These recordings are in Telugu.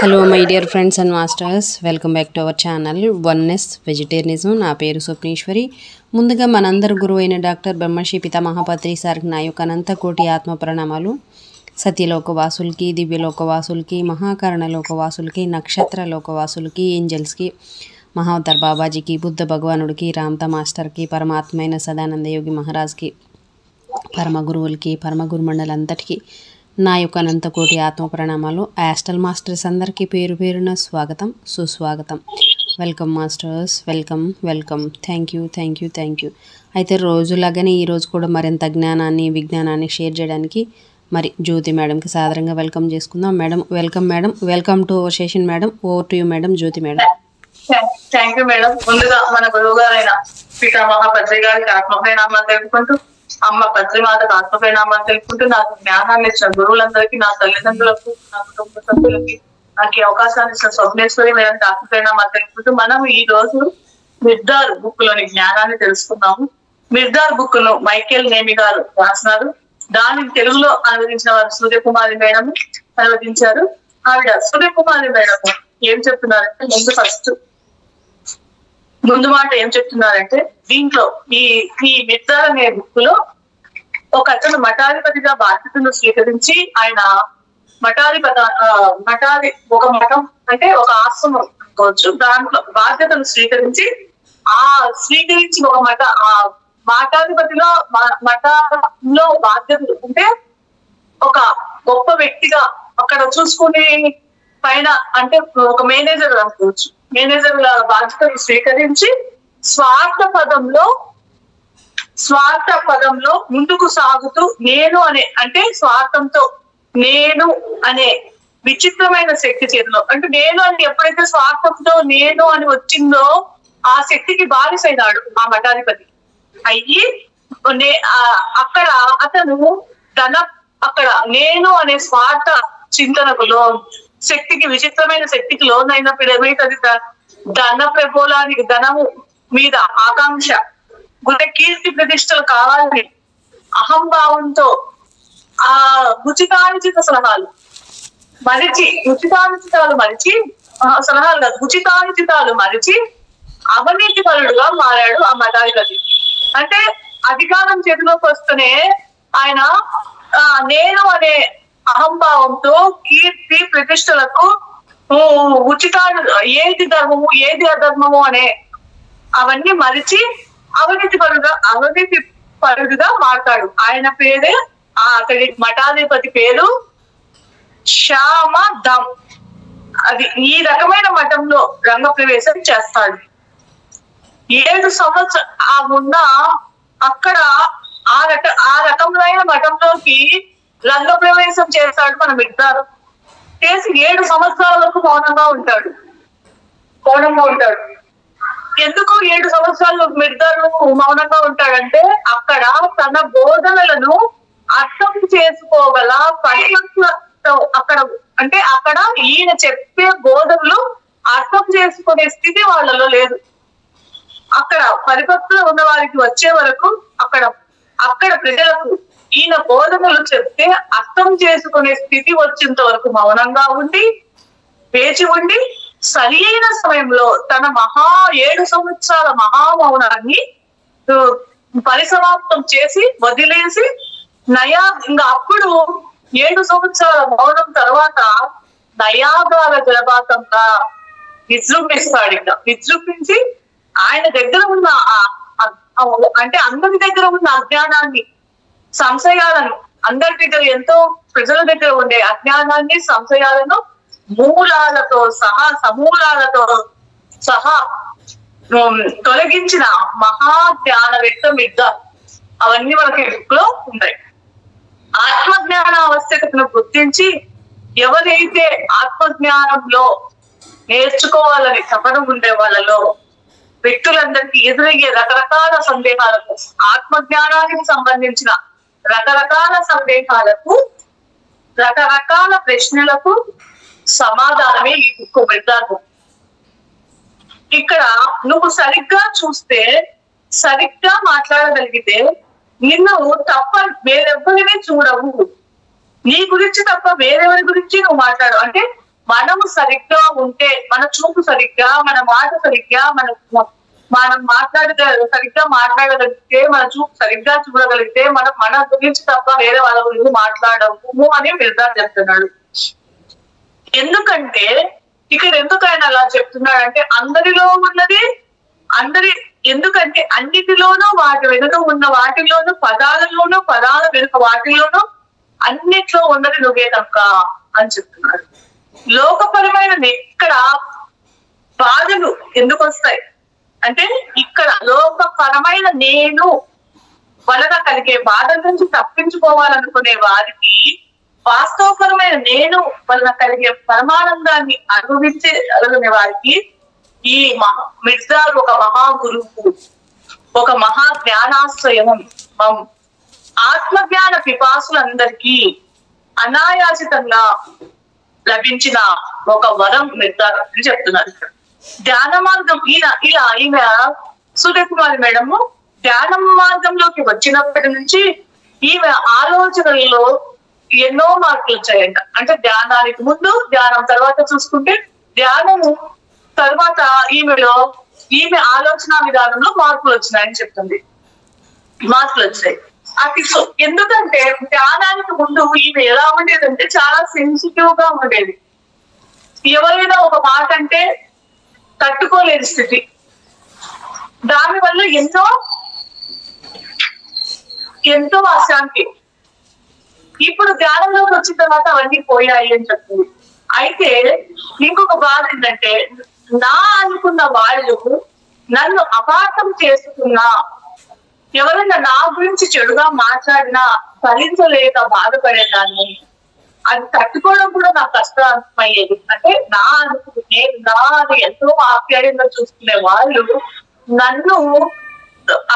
Hello my dear friends and masters, welcome back to our channel oneness vegetarianism. నా పేరు స్వప్నేశ్వరి. ముందుగా మనందరి గురువు అయిన డాక్టర్ బ్రహ్మశ్రీ పితామహపత్రి సార్కి నా యొక్క అనంతకోటి ఆత్మ ప్రణామాలు. సత్యలోకవాసులకి, దివ్యలోకవాసులకి, మహాకరణ లోకవాసులకి, నక్షత్ర లోకవాసులకి, ఏంజల్స్కి, మహావతార్ బాబాజీకి, బుద్ధ భగవానుడికి, రామ్తా మాస్టర్కి, పరమాత్మైన సదానంద యోగి మహారాజ్కి, పరమ గురువులకి, పరమ గురుమండలంతటికి నా యొక్క అనంతకోటి ఆత్మ ప్రణామాలు. యాస్ట్రల్ మాస్టర్స్ అందరికీ పేరు పేరున స్వాగతం, సుస్వాగతం. Welcome masters, welcome welcome. Thank you. అయితే రోజులాగానే ఈరోజు కూడా మరింత జ్ఞానాన్ని, విజ్ఞానాన్ని షేర్ చేయడానికి మరి జ్యోతి మేడంకి సాదరంగా వెల్కమ్ చేసుకుందాం. Madam welcome. Madam welcome to our session. Madam over to you madam. Jyoti madam. Thank you madam. ముందుగా మన గురువు గారైన పితామహపత్రి గారికి ఆత్మప్రణామాలు తెలుపుకుంటూ, అమ్మ పత్రిమాతకు ఆత్మప్రణామాలు తెలుపుకుంటూ, నాకు జ్ఞానాన్ని ఇచ్చిన గురువులందరికీ, నా తల్లిదండ్రులకు, నా కుటుంబ సభ్యులకి, నాకు ఈ అవకాశాన్ని ఇచ్చిన స్వప్నేశ్వరి మేడంకి ఆత్మప్రణామాలు తెలుపుకుంటూ, మనం ఈ రోజు మిర్దార్ బుక్ లోని జ్ఞానాన్ని తెలుసుకున్నాము. మిర్దార్ బుక్ ను మైకేల్ నేమి గారు రాసినారు. దానికి తెలుగులో అనువదించిన వారు సూర్యకుమారి మేడం అనువదించారు. ఆవిడ సూర్యకుమారి మేడం ఏం చెప్తున్నారంటే, ముందు మాట ఏం చెప్తున్నారంటే, దీంట్లో ఈ మిర్దార్ అనే బుక్ లో ఒక అతను మఠాధిపతిగా బాధ్యతను స్వీకరించి, ఆయన ఒక మఠం అంటే ఒక ఆశ్రమం అనుకోవచ్చు, దాంట్లో బాధ్యతను స్వీకరించి ఒక మఠాధిపతిలో మఠంలో బాధ్యతలు అంటే ఒక గొప్ప వ్యక్తిగా అక్కడ చూసుకునే పైన అంటే ఒక మేనేజర్ అనుకోవచ్చు, మేనేజర్ బాధ్యతలు స్వీకరించి స్వార్థ పదంలో ముందుకు సాగుతూ స్వార్థంతో నేను అనే విచిత్రమైన శక్తి చేతిలో, అంటే నేను అని ఎప్పుడైతే స్వార్థంతో నేను అని వచ్చిందో ఆ శక్తికి బానిసైనాడు ఆ మఠాధిపతి అయ్యి. అక్కడ అతను అక్కడ నేను అనే స్వార్థ చింతనకులో శక్తికి, విచిత్రమైన శక్తికి లోనైనప్పుడు ఏమైతుంది, ధన ప్రబోలానికి, ధనము మీద ఆకాంక్ష, గుండె కీర్తి ప్రతిష్టలు కావాలని అహంభావంతో ఆ ఉచితానుచిత సలహాలు మరిచి అవినీతి పరుడుగా మారాడు ఆ మఠాధిపతి. అంటే అధికారం చేతిలోకి వస్తూనే ఆయన నేను అనే అహంభావంతో కీర్తి ప్రతిష్టలకు ఏది ధర్మము ఏది అధర్మము అనే అవన్నీ మరిచి అవినీతి పరుడుగా మారతాడు. ఆయన పేరే, అతడి మఠాధిపతి పేరు శ్యామదం. అది ఈ రకమైన మఠంలో రంగ ప్రవేశం చేస్తాడు. 7 సంవత్సరాలు అక్కడ ఆ రకమైన మఠంలోకి రంగ ప్రవేశం చేస్తాడు మన మిర్దార్. చేసి 7 సంవత్సరాల వరకు మౌనంగా ఉంటాడు. ఎందుకు 7 సంవత్సరాలు మిర్దార్ మౌనంగా ఉంటాడంటే, అక్కడ తన బోధనలను అర్థం చేసుకోగల పరిపక్వత అక్కడ ఈయన చెప్పే బోధనలు అర్థం చేసుకునే స్థితి వాళ్ళలో లేదు. అక్కడ పరిపక్వత ఉన్న వారికి వచ్చే వరకు అక్కడ ప్రజలకు ఈయన బోధనలు చెప్తే అర్థం చేసుకునే స్థితి వచ్చేంత వరకు మౌనంగా ఉండి, వేచి ఉండి, సరి అయిన సమయంలో తన 7 సంవత్సరాల మహామౌనాన్ని పరిసమాప్తం చేసి వదిలేసి ఇంకా అప్పుడు 7 సంవత్సరాల మౌనం తర్వాత నయాగార జలపాతంగా విజృంభిస్తాడు. విజృంభించి ఆయన దగ్గర ఉన్న అంటే అందరి దగ్గర ఉన్న అజ్ఞానాన్ని, సంశయాలను, అందరి దగ్గర ఎంతో ప్రజల దగ్గర ఉండే అజ్ఞానాన్ని, సంశయాలను సమూలాలతో సహా తొలగించిన మహాజ్ఞానవేత్త మిర్దార్. అవన్నీ మనకి బుక్ లో ఉంటాయి. ఆత్మజ్ఞాన ఆవశ్యకతను గుర్తించి ఎవరైతే ఆత్మజ్ఞానంలో నేర్చుకోవాలని తపన ఉండే వాళ్ళలో వ్యక్తులందరికీ ఎదురయ్యే రకరకాల సందేహాలకు, ఆత్మజ్ఞానానికి సంబంధించిన రకరకాల సందేహాలకు, రకరకాల ప్రశ్నలకు సమాధానమే ఈ బుక్ మిర్దార్ బుక్. ఇక్కడ నువ్వు సరిగ్గా చూస్తే, సరిగ్గా మాట్లాడగలిగితే నిన్ను తప్ప వేరెవ్వరిని చూడవు. నీ గురించి తప్ప వేరెవరి గురించి నువ్వు మాట్లాడు. అంటే మనము సరిగ్గా ఉంటే, మన చూపు సరిగ్గా, మన మాట సరిగ్గా, మనం సరిగ్గా మాట్లాడగలిగితే, మన చూపు సరిగ్గా చూడగలిగితే, మన గురించి తప్ప వేరే వాళ్ళ గురించి మాట్లాడము అని మిర్దార్ చెప్తున్నాడు. ఎందుకంటే ఇక్కడ ఎందుకు ఆయన అలా చెప్తున్నాడంటే అందరిలో ఉన్నది ఎందుకంటే అన్నిటిలోనూ వాటి వెనుక ఉన్న వాటిలోనూ పదాలలోనూ పదాల వెనుక వాటిలోనూ అన్నిట్లో ఉన్నది నువ్వే తప్ప అని చెప్తున్నాడు. లోకపరమైన ఇక్కడ బాధలు ఎందుకు వస్తాయి అంటే, ఇక్కడ లోకపరమైన నేను వలన కలిగే బాధల నుంచి తప్పించుకోవాలనుకునే వారికి వాస్తవపరమైన నేను వలన కలిగే పరమానందాన్ని అనుభవించగలిగిన వారికి ఈ మిర్దార్ ఒక మహాగురువు, ఒక మహా జ్ఞానాశ్రయం, ఆత్మజ్ఞాన పిపాసులందరికీ అనాయాసితంగా లభించిన ఒక వరం మిర్దార్ అని చెప్తున్నారు. ధ్యాన మార్గం ఈమె సూర్యకుమారి మేడము ధ్యాన మార్గంలోకి వచ్చినప్పటి నుంచి ఈమె ఆలోచనల్లో ఎన్నో మార్పులు వచ్చాయంట. అంటే ధ్యానానికి ముందు, ధ్యానం తర్వాత చూసుకుంటే, ధ్యానము తర్వాత ఈమె ఆలోచన విధానంలో మార్పులు వచ్చినాయని చెప్తుంది. మార్పులు వచ్చాయి. ఎందుకంటే ధ్యానానికి ముందు ఈమె ఎలా ఉండేదంటే చాలా సెన్సిటివ్ గా ఉండేది. ఎవరైనా ఒక మాట అంటే తట్టుకోలేని స్థితి. దానివల్ల ఎంతో అశాంతి. ఇప్పుడు ధ్యానంలోకి వచ్చిన తర్వాత అవన్నీ పోయాయి అని చెప్తుంది. అయితే ఇంకొక బాధ ఏంటంటే, నా అనుకున్న వాళ్ళు నన్ను అపార్థం చేసుకున్నా, ఎవరైనా నా గురించి చెడుగా మాట్లాడినా ఫలించలేక బాధపడేదాన్ని. అది తట్టుకోవడం కూడా నాకు కష్టమయ్యేది. అంటే నాది ఎంతో ఆప్యాయంగా చూసుకునే వాళ్ళు నన్ను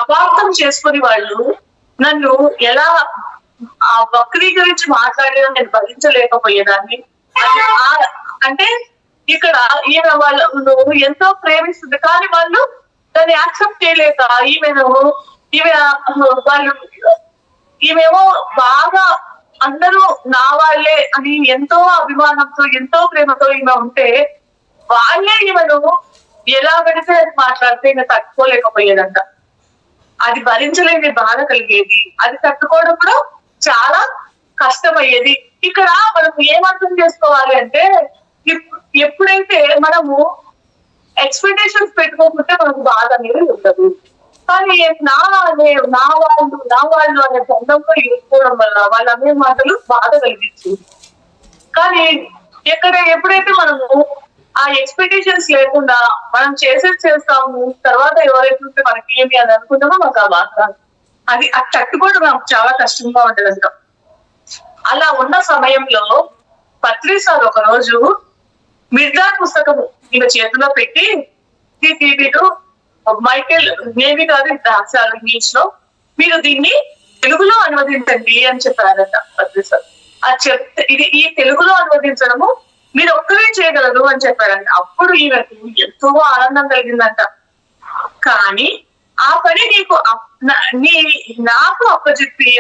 అపార్థం చేసుకుని వాళ్ళు నన్ను ఎలా వక్రీకరించి మాట్లాడేదని నేను భరించలేకపోయేదాన్ని. అంటే ఇక్కడ ఈమె వాళ్ళు ఎంతో ప్రేమిస్తుంది, కానీ వాళ్ళు దాన్ని యాక్సెప్ట్ చేయలేక ఈమెమో బాగా అందరూ నా వాళ్ళే అని ఎంతో అభిమానంతో ఎంతో ప్రేమతో ఈమె ఉంటే, వాళ్ళే ఈమెను ఎలా పెడితే అది మాట్లాడితే ఈమె తట్టుకోలేకపోయేదంట. అది భరించలేని బాధ కలిగేది. అది తట్టుకోవడం కూడా చాలా కష్టమయ్యేది. ఇక్కడ మనం ఏమర్థం చేసుకోవాలి అంటే, ఎప్పుడైతే మనము ఎక్స్పెక్టేషన్స్ పెట్టుకోకుంటే మనకు బాధ అనేది ఉండదు. కానీ నా వాళ్ళు అనే బంధంలో ఇరుక్కోవడం వల్ల వాళ్ళ అనే మాటలు బాధ కలిగించింది. కానీ ఎప్పుడైతే మనము ఆ ఎక్స్పెక్టేషన్స్ లేకుండా మనం చేస్తాము, తర్వాత ఎవరైతే మనకి ఏమి అని అనుకుంటామో మాకు ఆ బాధ అది తట్టుకోవడం నాకు చాలా కష్టంగా ఉండదంట. అలా ఉన్న సమయంలో పత్రి సార్ ఒక రోజు మిర్దార్ పుస్తకము ఈమె చేతిలో పెట్టి, వీడు మైకేల్ నేవి గారు రాశారు ఇంగ్లీష్ లో, మీరు దీన్ని తెలుగులో అనువదించండి అని చెప్పారట పత్రి సార్. అది చెప్తే ఈ తెలుగులో అనువదించడము మీరు ఒక్కరే చేయగలరు అని చెప్పారంట. అప్పుడు ఈమెకు ఎంతో ఆనందం కలిగిందంట. కానీ ఆ పని నాకు అప్పచెప్పి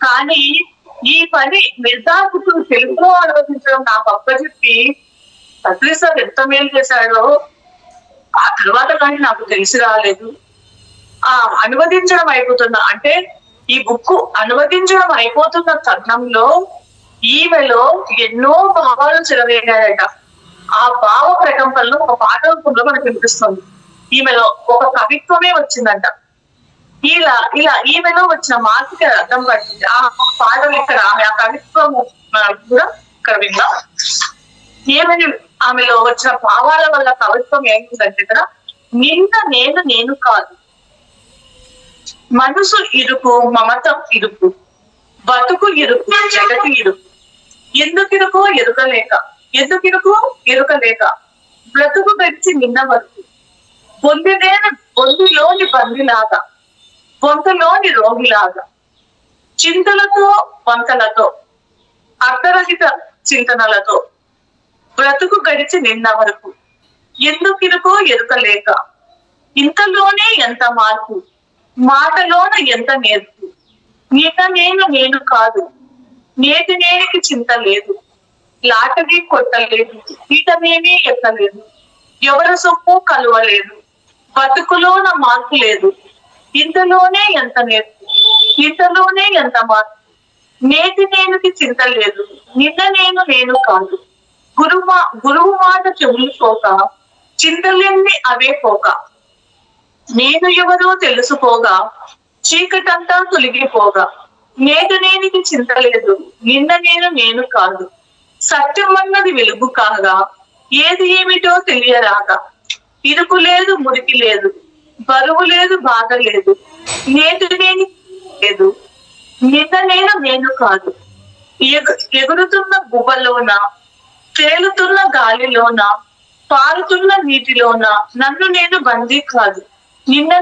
కానీ ఈ పని మిర్దార్ తెలుగులో అనువదించడం నాకు అప్పచెప్పి పత్రి సార్ ఎంత మేలు చేశాడో ఆ తర్వాత కానీ నాకు తెలిసి రాలేదు. అనువదించడం అయిపోతున్నా అంటే ఈ బుక్ అనువదించడం అయిపోతున్న తరుణంలో ఈమెలో ఎన్నో భావాలు చెలరేగాయట. ఆ భావ ప్రకంపనలో ఒక పాట రూపంలో మనకు వినిపిస్తుంది. ఈమెలో ఒక కవిత్వమే వచ్చిందంట. ఇలా ఈమెలో వచ్చిన మార్పుకి అర్థం పడుతుంది. ఆ పాటలు ఇక్కడ ఆ కవిత్వం కూడా ఇక్కడ విందాం. ఆమెలో వచ్చిన భావాల వల్ల కవిత్వం ఏంటంటే, ఇక్కడ నేను కాదు, మనసు ఇరుకు, మమతం ఇరుకు, బతుకు ఇరుకు, జగతి ఇరుకు, ఎందుకిరుకో ఎరుకలేక బ్రతుకు గడిచి నిన్న వరకు బొందులోని బందిలాగా, బొంతలోని రోగిలాగా, చింతలతో వంతలతో, అర్ధరహిత చింతనలతో బ్రతుకు గడిచి నిన్న వరకు ఎందుకిరుకో ఎరుకలేక, ఇంతలోనే ఎంత మార్పు, మాటలోన ఎంత నేర్పు, నేను కాదు, నేటి నేనికి చింత లేదు, లాటరీ కొట్టలేదు, పీటమేమీ ఎక్కలేదు, ఎవరి సొమ్ము కలవలేదు, బతుకులోన మార్పు లేదు, ఇంతలోనే ఎంత నేర్పు, ఇంతలోనే ఎంత మార్పు. నేటి నేనుకి చింత లేదు, నిన్న నేను కాదు, గురువు మాట చెవులు పోక, చింతలెన్ని అవే పోక, నేను ఎవరో తెలుసుకోగా, చీకటంతా తొలగిపోగా. నేటి నేనికి చింత లేదు, నిన్న నేను కాదు, సత్యమన్నది వెలుగు కాగా, ఏది ఏమిటో తెలియరాగా. ఇరుకు లేదు, మురికి లేదు, బరువు లేదు, బాధ లేదు, నేటి నేని లేదు, నిన్న నేను కాదు. ఎగురుతున్న గువ్వలోన, తేలుతున్న గాలిలోన, పారుతున్న నీటిలోన నన్ను నేను బందీ కాదు, నిన్న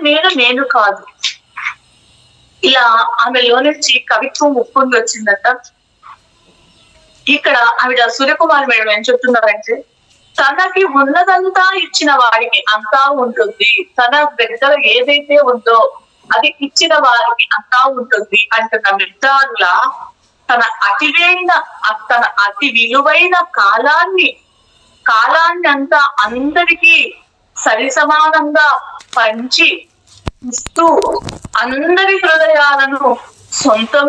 నేను కాదు. ఇలా ఆమెలో నుంచి కవిత్వం ఉప్పొంగి వచ్చిందట. ఇక్కడ ఆవిడ సూర్యకుమారి మేడం ఏం చెప్తున్నారంటే, తనకి ఉన్నదంతా ఇచ్చిన వారికి అంతా ఉంటుంది, తన దగ్గర ఏదైతే ఉందో అది ఇచ్చిన వారికి అంతా ఉంటుంది అంటున్న నిర్ధారుల తన అతి విలువైన కాలాన్ని అంతా అందరికీ సరి సమానంగా పంచి ఇస్తూ అందరి హృదయాలను సొంతం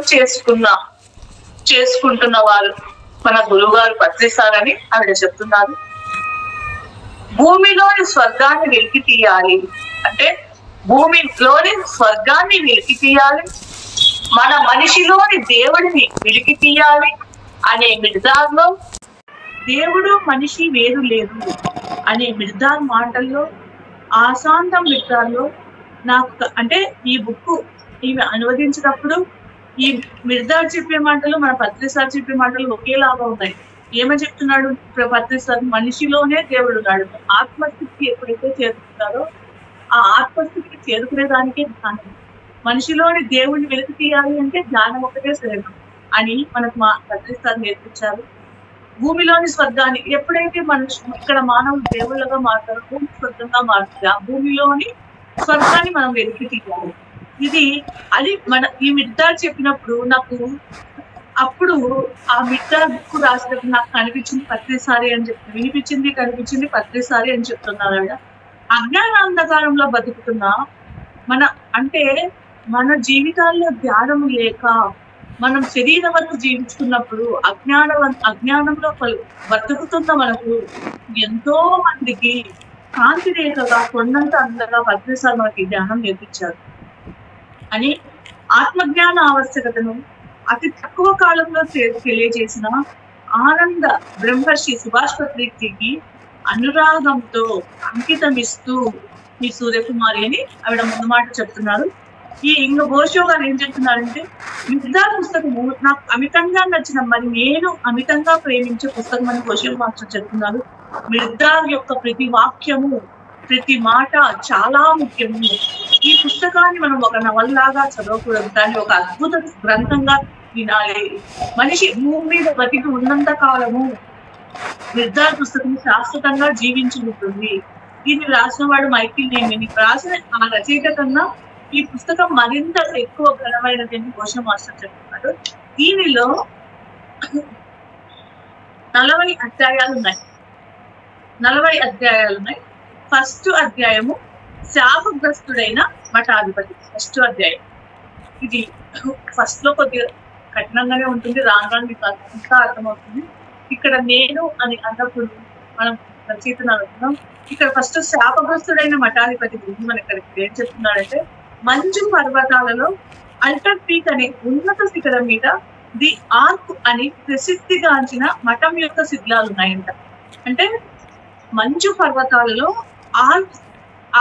చేసుకుంటున్న వారు మన గురువు గారు పత్రిసారని ఆవిడ చెప్తున్నారు. భూమిలోని స్వర్గాన్ని వెలికి తీయాలి అంటే, భూమిలోని స్వర్గాన్ని వెలికి తీయాలి, మన మనిషిలోని దేవుడిని వెలికి తీయాలి అనే మిర్దార్లో, దేవుడు మనిషి వేరు లేదు అనే మిర్దార్ మాటల్లో, ఆశాంతం మిర్దార్లో నాకు అంటే ఈ బుక్ ఈమె అనువదించినప్పుడు ఈ మిర్దార్ చెప్పే మాటలు మన పత్రిసార్ చెప్పే మాటలు ఒకేలాగా ఉన్నాయి. ఏమని చెప్తున్నాడు పత్రిసార్? మనిషిలోనే దేవుడు ఉన్నాడు. ఆత్మస్థితికి ఎప్పుడైతే చేరుకుంటారో ఆ ఆత్మస్థితికి చేరుకునే దానికే ధ్యానం. మనిషిలోని దేవుడిని వెలికి తీయాలి అంటే ధ్యానం ఒకటే శ్రేణం అని మనకు పత్రిసార్ నేర్పించారు. భూమిలోని స్వర్గాన్ని ఎప్పుడైతే ఇక్కడ మానవులు దేవుళ్ళగా మారుతారో భూమి స్వర్గంగా మారుతుంది. ఆ భూమిలోని స్వర్గాన్ని మనం వెలికి తీయాలి. అది ఈ మిర్దార్ చెప్పినప్పుడు నాకు అప్పుడు ఆ మిర్దార్ బుక్ రాసినప్పుడు నాకు కనిపించింది పత్రిసారి అని చెప్పి, కనిపించింది పత్రిసారి అని చెప్తున్నారు. అజ్ఞాన అంధకారంలో బతుకుతున్నా మన జీవితాల్లో ధ్యానం లేక మనం శరీరవంతు జీవిస్తున్నప్పుడు అజ్ఞానంలో బతుకుతున్న మనకు ఎంతో మందికి కాంతి రేఖగా కొండంత అందగా పత్రిసారి మనకి ధ్యానం నేర్పించారు అని, ఆత్మజ్ఞాన ఆవశ్యకతను అతి తక్కువ కాలంలో తెలియజేసిన ఆనంద బ్రహ్మర్షి సుభాష్ పత్రికకి అనురాగంతో అంకితమిస్తూ ఈ సూర్యకుమారి అని ఆవిడ ముందు మాట చెప్తున్నారు. ఇంక బోషో గారు ఏం చెప్తున్నారంటే, మిర్దార్ పుస్తకము నాకు అమితంగా నచ్చిన, మరి నేను అమితంగా ప్రేమించే పుస్తకం అని బోషో మాస్టర్ చెప్తున్నారు. మిర్దార్ యొక్క ప్రతి వాక్యము ప్రతి మాట చాలా ముఖ్యము. ఈ పుస్తకాన్ని మనం ఒక నవల్లాగా చదవకూడదు, దాన్ని ఒక అద్భుత గ్రంథంగా వినాలి. మనిషి భూమి మీద బతికి ఉన్నంత కాలము మిర్దార్ పుస్తకం శాశ్వతంగా జీవించి ఉంటుంది. దీన్ని రాసిన వాడు మైకిల్ నేమిని. రాసిన ఆ రచయిత కన్నా ఈ పుస్తకం మరింత ఎక్కువ ఘనమైనది అని బోషో మాస్టర్ చెప్తున్నారు. దీనిలో 40 అధ్యాయాలు ఉన్నాయి. ఫస్ట్ అధ్యాయము శాపగ్రస్తుడైన మఠాధిపతి. ఫస్ట్ అధ్యాయం ఇది ఫస్ట్ లో కొద్దిగా కఠినంగానే ఉంటుంది, రాను మీకు ఇంకా అర్థమవుతుంది. ఇక్కడ నేను అని అన్నప్పుడు మనం రచయితను అనుకున్నాం. ఇక్కడ ఫస్ట్ శాపగ్రస్తుడైన మఠాధిపతి గురించి మనకి ఇక్కడ ఏం చెప్తున్నాడంటే, మంచు పర్వతాలలో అల్టర్ పీక్ అనే ఉన్నత శిఖరం మీద ది ఆర్క్ అని ప్రసిద్ధిగాంచిన మఠం యొక్క శిథిలాలు ఉన్నాయంట. అంటే మంచు పర్వతాలలో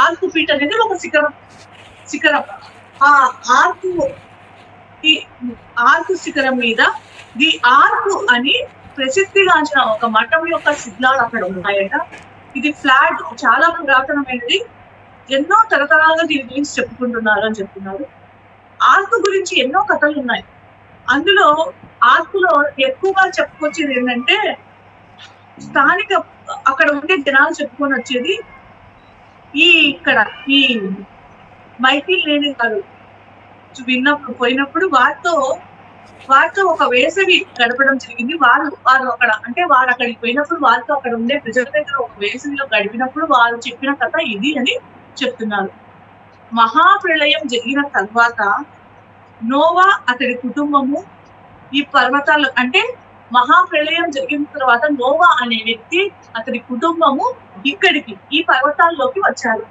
ఆర్క్ పీట్ అనేది ఒక శిఖరం. ఆ ఆర్క్ శిఖరం మీద ది ఆర్క్ అని ప్రసిద్ధిగాంచిన ఒక మఠం యొక్క శిథిలాలు అక్కడ ఉన్నాయట. ఇది ఫ్లాట్, చాలా పురాతనమైనది, ఎన్నో తరతరాలుగా దీని గురించి చెప్పుకుంటున్నారు అని చెప్తున్నారు. ఆర్క్ గురించి ఎన్నో కథలు ఉన్నాయి. అందులో ఆర్కులో ఎక్కువగా చెప్పుకొచ్చేది ఏంటంటే, స్థానిక అక్కడ ఉండే జనాలు చెప్పుకొని వచ్చేది, ఈ మైకిల్ లేని గారు పోయినప్పుడు వారితో వారితో ఒక వేసవి గడపడం జరిగింది. వారు అక్కడ అంటే వారు అక్కడికి పోయినప్పుడు వారితో అక్కడ ఉండే ప్రజల దగ్గర ఒక వేసవిలో గడిపినప్పుడు వారు చెప్పిన కథ ఇది అని చెప్తున్నారు. మహాప్రళయం జరిగిన తర్వాత నోవా అతడి కుటుంబము ఈ పర్వతాలు అంటే మహాప్రళయం జరిగిన తర్వాత నోవా అనే వ్యక్తి అతడి కుటుంబము ఇక్కడికి ఈ పర్వతాల్లోకి వచ్చారు.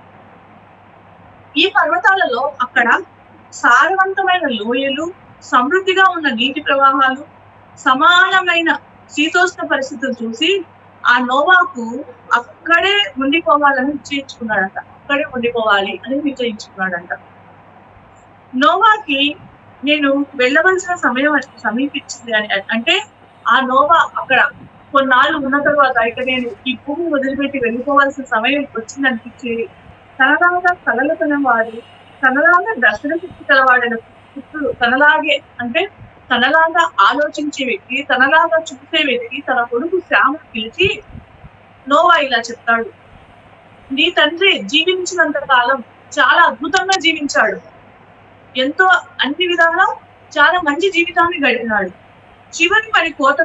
ఈ పర్వతాలలో అక్కడ సారవంతమైన లోయలు, సమృద్ధిగా ఉన్న నీటి ప్రవాహాలు, సమానమైన శీతోష్ణ పరిస్థితులు చూసి ఆ నోవాకు అక్కడే ఉండిపోవాలని నిశ్చయించుకున్నాడంట. అక్కడే ఉండిపోవాలి అని నిశ్చయించుకున్నాడంట. నోవాకి నేను వెళ్ళవలసిన సమయం సమీపించింది అని అంటే ఆ నోవా అక్కడ కొన్నాళ్ళు ఉన్న తర్వాత ఇక నేను ఈ భూమి వదిలిపెట్టి వెళ్ళిపోవాల్సిన సమయం వచ్చిందనిపించి తనలాగా కలలు కలవాడు, తనలాగా దర్శన శక్తి కలవాడైన పుత్రుడు, తనలాగే అంటే తనలాగా ఆలోచించే వ్యక్తి, తనలాగా చూసే వ్యక్తి తన కొడుకు శ్యామును పిలిచి నోవా ఇలా చెప్తాడు, నీ తండ్రి జీవించినంత కాలం చాలా అద్భుతంగా జీవించాడు, ఎంతో అన్ని విధాలా చాలా మంచి జీవితాన్ని గడిపినాడు. చివరి మరి కోత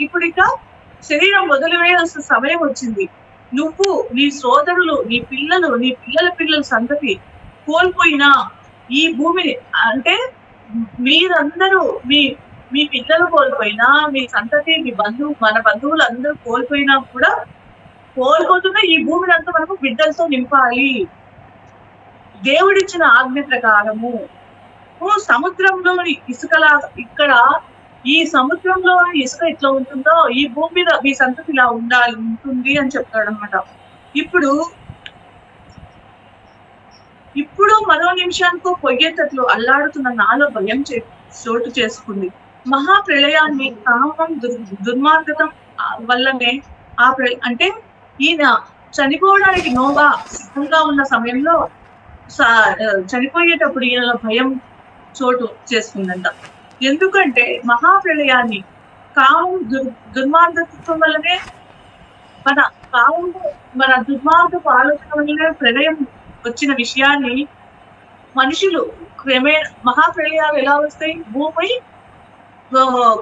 ఇప్పుడు ఇక శరీరం వదిలివేయాల్సిన సమయం వచ్చింది. నువ్వు, నీ సోదరులు, నీ పిల్లలు, నీ పిల్లల పిల్లల సంతతి కోల్పోయినా ఈ భూమిని అంటే మీరందరూ మీ పిల్లలు కోల్పోయినా, మీ సంతతి, మీ మన బంధువులు అందరూ కోల్పోయినా కూడా కోల్పోతున్న ఈ భూమిని అంతా మనకు బిడ్డలతో నింపాలి. దేవుడిచ్చిన ఆజ్ఞ ప్రకారము సముద్రంలోని ఇసుకలా ఇక్కడ ఈ సముద్రంలోని ఇసుక ఎట్లా ఉంటుందో ఈ భూమి మీద మీ సంతతి ఇలా ఉంటుంది అని చెప్తాడు అనమాట. ఇప్పుడు మరో నిమిషానికి పొయ్యేటట్లు అల్లాడుతున్న నాలో భయం చోటు చేసుకుంది. మహాప్రళయాన్ని కామం దుర్మార్గతం వల్లనే అంటే ఈయన చనిపోవడానికి నోవా సిద్ధంగా ఉన్న సమయంలో చనిపోయేటప్పుడు ఈయనలో భయం చోటు చేసుకుందంట. ఎందుకంటే మహాప్రళయాన్ని కామం దుర్మార్గత్వం వల్లనే మన దుర్మార్గపు ఆలోచన వల్లనే ప్రళయం వచ్చిన విషయాన్ని మనుషులు మహాప్రళయాలు ఎలా వస్తాయి, భూమి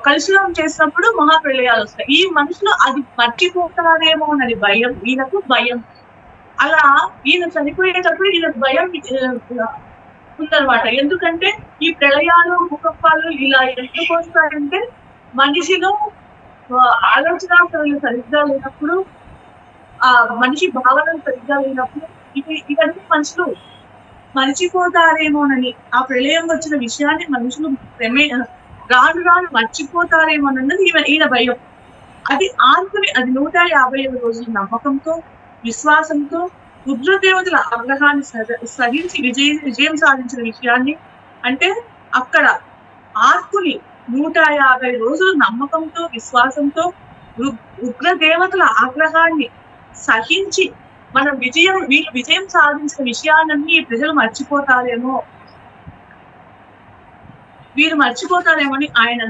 కలుషితం చేసినప్పుడు మహాప్రళయాలు వస్తాయి. ఈ మనుషులు అది మర్చిపోతారేమో అని భయం, ఈయనకు భయం. అలా ఈయన చనిపోయేటప్పుడు ఈయనకు భయం ఉందన్నమాట. ఎందుకంటే ఈ ప్రళయాలు, భూకంపాలు ఇలా ఎందుకు వస్తాయంటే మనిషిలో ఆలోచన సరిగ్గా లేనప్పుడు, ఆ మనిషి భావనలు సరిగ్గా లేనప్పుడు ఇవన్నీ మనుషులు మర్చిపోతారేమోనని, ఆ ప్రళయం వచ్చిన విషయాన్ని మనుషులు రాను రాను మర్చిపోతారేమోనన్నది ఈయన భయం. అది ఆనుకుని అది 150 రోజుల నమ్మకంతో, విశ్వాసంతో, రుద్రదేవతల ఆగ్రహాన్ని సహించి విజయం సాధించిన విషయాన్ని అంటే అక్కడ ఆర్కుని 150 రోజులు నమ్మకంతో, విశ్వాసంతో ఉగ్రదేవతల ఆగ్రహాన్ని సహించి వీళ్ళు విజయం సాధించిన విషయాన్ని ప్రజలు మర్చిపోతారేమని ఆయన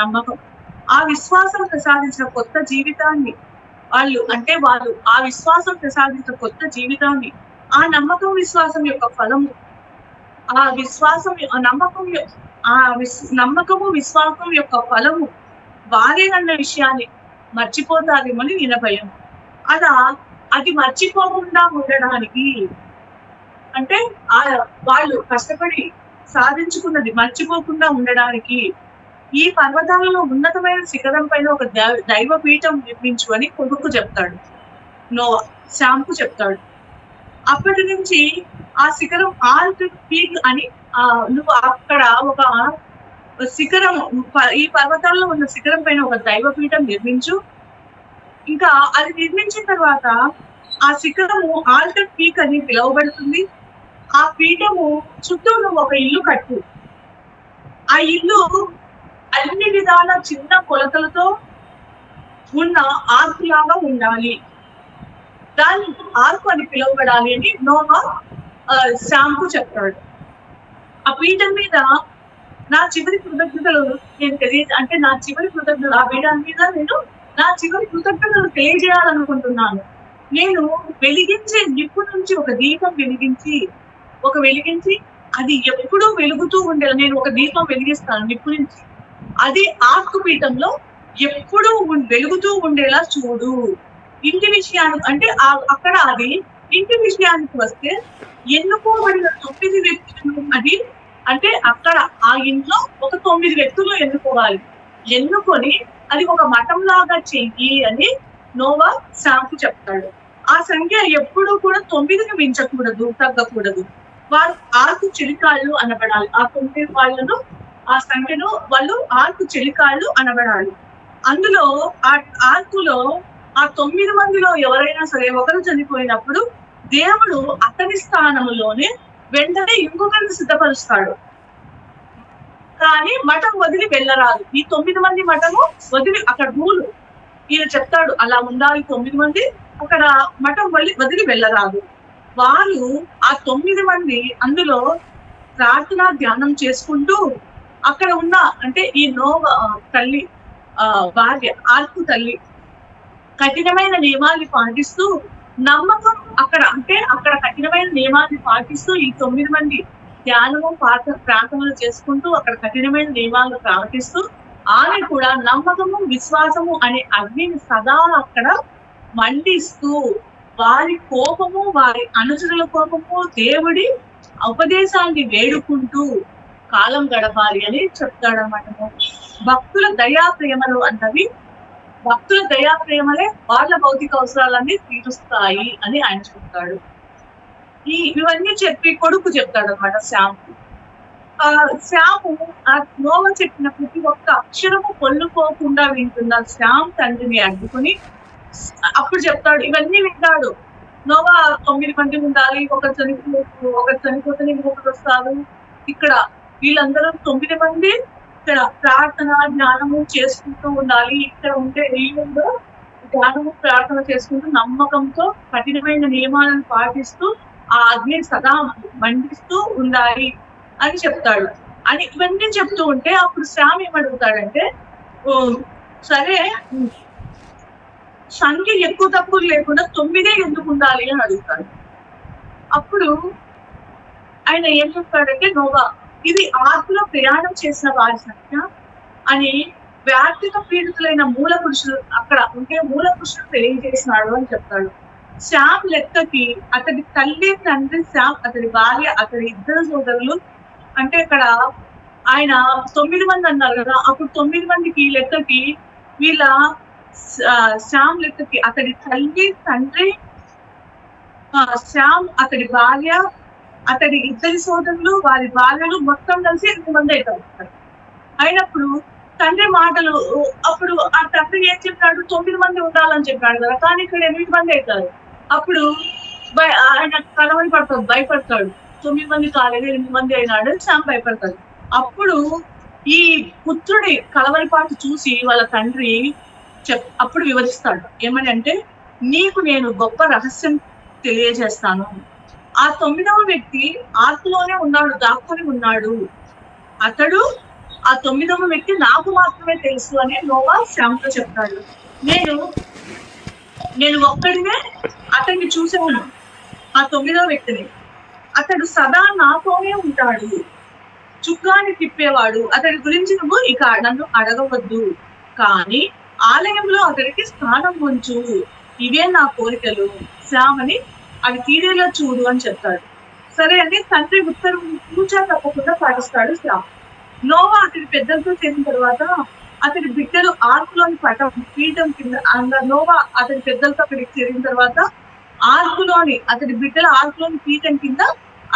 నమ్మకం. ఆ విశ్వాసం ప్రసాదించిన కొత్త జీవితాన్ని వాళ్ళు ఆ విశ్వాసం ప్రసాదించిన కొత్త జీవితాన్ని, ఆ నమ్మకం విశ్వాసం యొక్క ఫలము, నమ్మకము విశ్వాసం యొక్క ఫలము వారేనన్న విషయాన్ని మర్చిపోతారేమని ఈయన భయం. అది మర్చిపోకుండా ఉండడానికి అంటే వాళ్ళు కష్టపడి సాధించుకున్నది మర్చిపోకుండా ఉండడానికి ఈ పర్వతాలలో ఉన్నతమైన శిఖరం పైన ఒక దైవ పీఠం నిర్మించు అని కొడుకు చెప్తాడు, నోవా శ్యామ్కు చెప్తాడు. అప్పటి నుంచి ఆ శిఖరం ఆల్టన్ పీక్ అని నువ్వు అక్కడ ఒక శిఖరం, ఈ పర్వతాల్లో ఉన్న శిఖరం పైన ఒక దైవ పీఠం నిర్మించు. ఇంకా అది నిర్మించిన తర్వాత ఆ శిఖరము ఆల్టన్ పీక్ అని పిలువబడుతుంది. ఆ పీఠము చుట్టూ నువ్వు ఒక ఇల్లు కట్టు. ఆ ఇల్లు అన్ని విధాల చిన్న కొలతలతో ఉన్న ఆర్క్ లాగా ఉండాలి, దాన్ని ఆర్క్ అని పిలువబడాలి అని నోవా శ్యామ్కు చెప్తాడు. ఆ పీఠం మీద నా చివరి కృతజ్ఞతలు అంటే నా చివరి కృతజ్ఞతలు ఆ పీఠం మీద నా చివరి కృతజ్ఞతలు తెలియజేయాలనుకుంటున్నాను. నేను వెలిగించే నిప్పు నుంచి ఒక దీపం వెలిగించి అది ఎప్పుడూ వెలుగుతూ ఉండేది. నేను ఒక దీపం వెలిగిస్తాను నిప్పు నుంచి, అది ఆర్కు పీఠంలో ఎప్పుడూ వెలుగుతూ ఉండేలా చూడు. ఇంటి విషయానికి అంటే అక్కడ అది ఇంటి విషయానికి వస్తే ఎన్నుకోబడిన 9 వ్యక్తులను అది అంటే అక్కడ ఆ ఇంట్లో ఒక 9 వ్యక్తులు ఎన్నుకోవాలి. ఎన్నుకొని అది ఒక మఠం లాగా చెయ్యి అని నోవా శాంకు చెప్తాడు. ఆ సంఖ్య ఎప్పుడూ కూడా 9ని మించకూడదు, తగ్గకూడదు. వారు ఆర్కు చెలికాళ్ళు అనబడాలి. ఆ 9 వాళ్ళను ఆ సంఖ్యను వాళ్ళు ఆర్కు చెలికాళ్ళు అనబడాలి. అందులో ఆ ఆర్కులో ఆ 9 మందిలో ఎవరైనా సరే ఒకరు చనిపోయినప్పుడు దేవుడు అతని స్థానంలోనే వెంటనే ఇంకొకరిని సిద్ధపరుస్తాడు. కానీ మఠం వదిలి వెళ్ళరాదు. ఈ 9 మంది మఠము వదిలి అక్కడ రూలు ఈయన చెప్తాడు అలా ఉండాలి. 9 మంది అక్కడ మఠం వదిలి వెళ్ళరాదు. వాళ్ళు ఆ 9 మంది అందులో ప్రార్థన ధ్యానం చేసుకుంటూ అక్కడ ఉన్న అంటే ఈ నోవా తల్లి భార్య ఆర్కు తల్లి కఠినమైన నియమాల్ని పాటిస్తూ నమ్మకం అక్కడ అంటే అక్కడ కఠినమైన నియమాల్ని పాటిస్తూ ఈ 9 మంది ధ్యానము ప్రార్థనలు చేసుకుంటూ అక్కడ కఠినమైన నియమాలను ప్రవర్తిస్తూ ఆమె కూడా నమ్మకము విశ్వాసము అనే అగ్నిని సదా అక్కడ మండిస్తూ వారి కోపము వారి అనుచరుల కోపము దేవుడి ఉపదేశాన్ని వేడుకుంటూ కాలం గడపాలి అని చెప్తాడన్నమాట. భక్తుల దయా ప్రేమలు అన్నవి భక్తుల దయా ప్రేమలే వాళ్ళ భౌతిక అవసరాలన్నీ తీరుస్తాయి అని ఆయన చెప్తాడు. ఇవన్నీ చెప్పి కొడుకు చెప్తాడు అనమాట శ్యాము. శ్యాము ఆ నోవా చెప్పిన ప్రతి ఒక్క అక్షరము పొల్లుకోకుండా వింటున్న శ్యామ్ తండ్రిని అడ్డుకుని అప్పుడు చెప్తాడు. ఇవన్నీ వింటాడు. నోవా 9 మంది ఉండాలి, ఒకరు చనిపోతే ఇంకొకరు వస్తారు. ఇక్కడ వీళ్ళందరూ 9 మంది ఇక్కడ ప్రార్థన జ్ఞానము చేసుకుంటూ ఉండాలి. ఇక్కడ ఉండే వీళ్ళందరూ జ్ఞానము ప్రార్థన చేసుకుంటూ నమ్మకంతో కఠినమైన నియమాలను పాటిస్తూ ఆ అగ్ని సదా మండిస్తూ ఉండాలి అని చెప్తాడు. అని ఇవన్నీ చెప్తూ ఉంటే అప్పుడు శ్యామ్ ఏమడుగుతాడంటే సరే సంఖ్య ఎక్కువ తక్కువ లేకుండా 9 ఎందుకు ఉండాలి అని అడుగుతాడు. అప్పుడు ఆయన ఏం చెప్తాడంటే నోవా ఇది ఆర్కులో ప్రయాణం చేసిన వారి సంఖ్య అని వ్యాధిక పీడితులైన మూల పురుషులు అక్కడ ఉంటే మూల పురుషులు తెలియజేసినాడు అని చెప్తాడు. శ్యామ్ లెక్కకి అతడి తల్లి తండ్రి శ్యామ్ అతడి భార్య అతడి 2 సోదరులు అంటే ఇక్కడ ఆయన 9 మంది అన్నారు కదా. అప్పుడు 9 మందికి లెక్కకి వీళ్ళ శ్యామ్ లెక్కకి అతడి తల్లి తండ్రి శ్యామ్ అతడి భార్య అతడి 2 సోదరులు వారి భార్యలు మొత్తం కలిసి 8 మంది అవుతారు. అయినప్పుడు తండ్రి మాటలు అప్పుడు ఆ తండ్రి ఏం చెప్పాడు 9 మంది ఉండాలని చెప్పాడు కదా, కానీ ఇక్కడ 8 మంది అవుతారు. అప్పుడు ఆయన కలవరి పడతాడు, భయపడతాడు. 9 మంది కాలేదు 8 మంది అయినాడు శ్యామ్ భయపడతాడు. అప్పుడు ఈ పుత్రుడి కలవరిపాటు చూసి వాళ్ళ తండ్రి అప్పుడు వివరిస్తాడు. ఏమని అంటే నీకు నేను గొప్ప రహస్యం తెలియజేస్తాను. ఆ 9వ వ్యక్తి ఆర్కులోనే ఉన్నాడు, దాక్కుని ఉన్నాడు. అతడు ఆ 9వ వ్యక్తి నాకు మాత్రమే తెలుసు అని నోవా శ్యామ్తో చెప్తాడు. నేను ఒక్కడినే అతన్ని చూసాను, ఆ 9వ వ్యక్తిని. అతడు సదా నాతోనే ఉంటాడు, చుక్కాని తిప్పేవాడు. అతడి గురించి నువ్వు ఇక నన్ను అడగవద్దు, కానీ ఆలయంలో అతడికి స్థానం ఉంచు. ఇవే నా కోరికలు శ్యామ్ అని అవి తీరేలా చూడు అని చెప్తాడు. సరే అని తండ్రి ఉత్తరం కూర్చా తప్పకుండా పాటిస్తాడు శ్యామ్. నోవా అతడి పెద్దలతో చేరిన తర్వాత అతడి బిడ్డలు ఆర్కులోని పీఠం కింద నోవా అతడి పెద్దలతో అక్కడికి చేరిన తర్వాత అతడి బిడ్డల ఆర్కులోని పీఠం కింద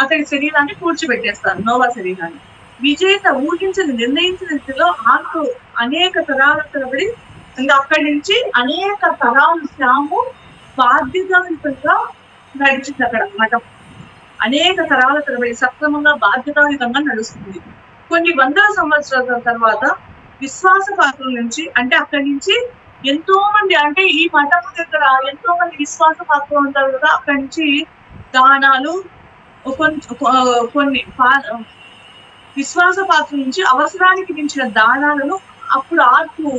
అతడి శరీరాన్ని కూర్చోబెట్టేస్తారు, నోవా శరీరాన్ని. విజేత ఊహించని నిర్ణయించిన రీతిలో ఆర్కు అనేక తరాల తరబడి ఇంకా అక్కడి నుంచి అనేక తరాలు శ్యాము బాధ్యతాయుతంగా నడిచింది అక్కడ మఠం. అనేక తరాల తరబడి సక్రమంగా బాధ్యతాయుతంగా నడుస్తుంది. కొన్ని వందల సంవత్సరాల తర్వాత విశ్వాస పాత్రల నుంచి అంటే అక్కడి నుంచి ఎంతో మంది అంటే ఈ మఠం దగ్గర ఎంతో మంది విశ్వాస పాత్రలు ఉంటారు కదా, అక్కడి నుంచి దానాలు కొన్ని విశ్వాస పాత్ర నుంచి అవసరానికి మించిన దానాలను అప్పుడు ఆర్కు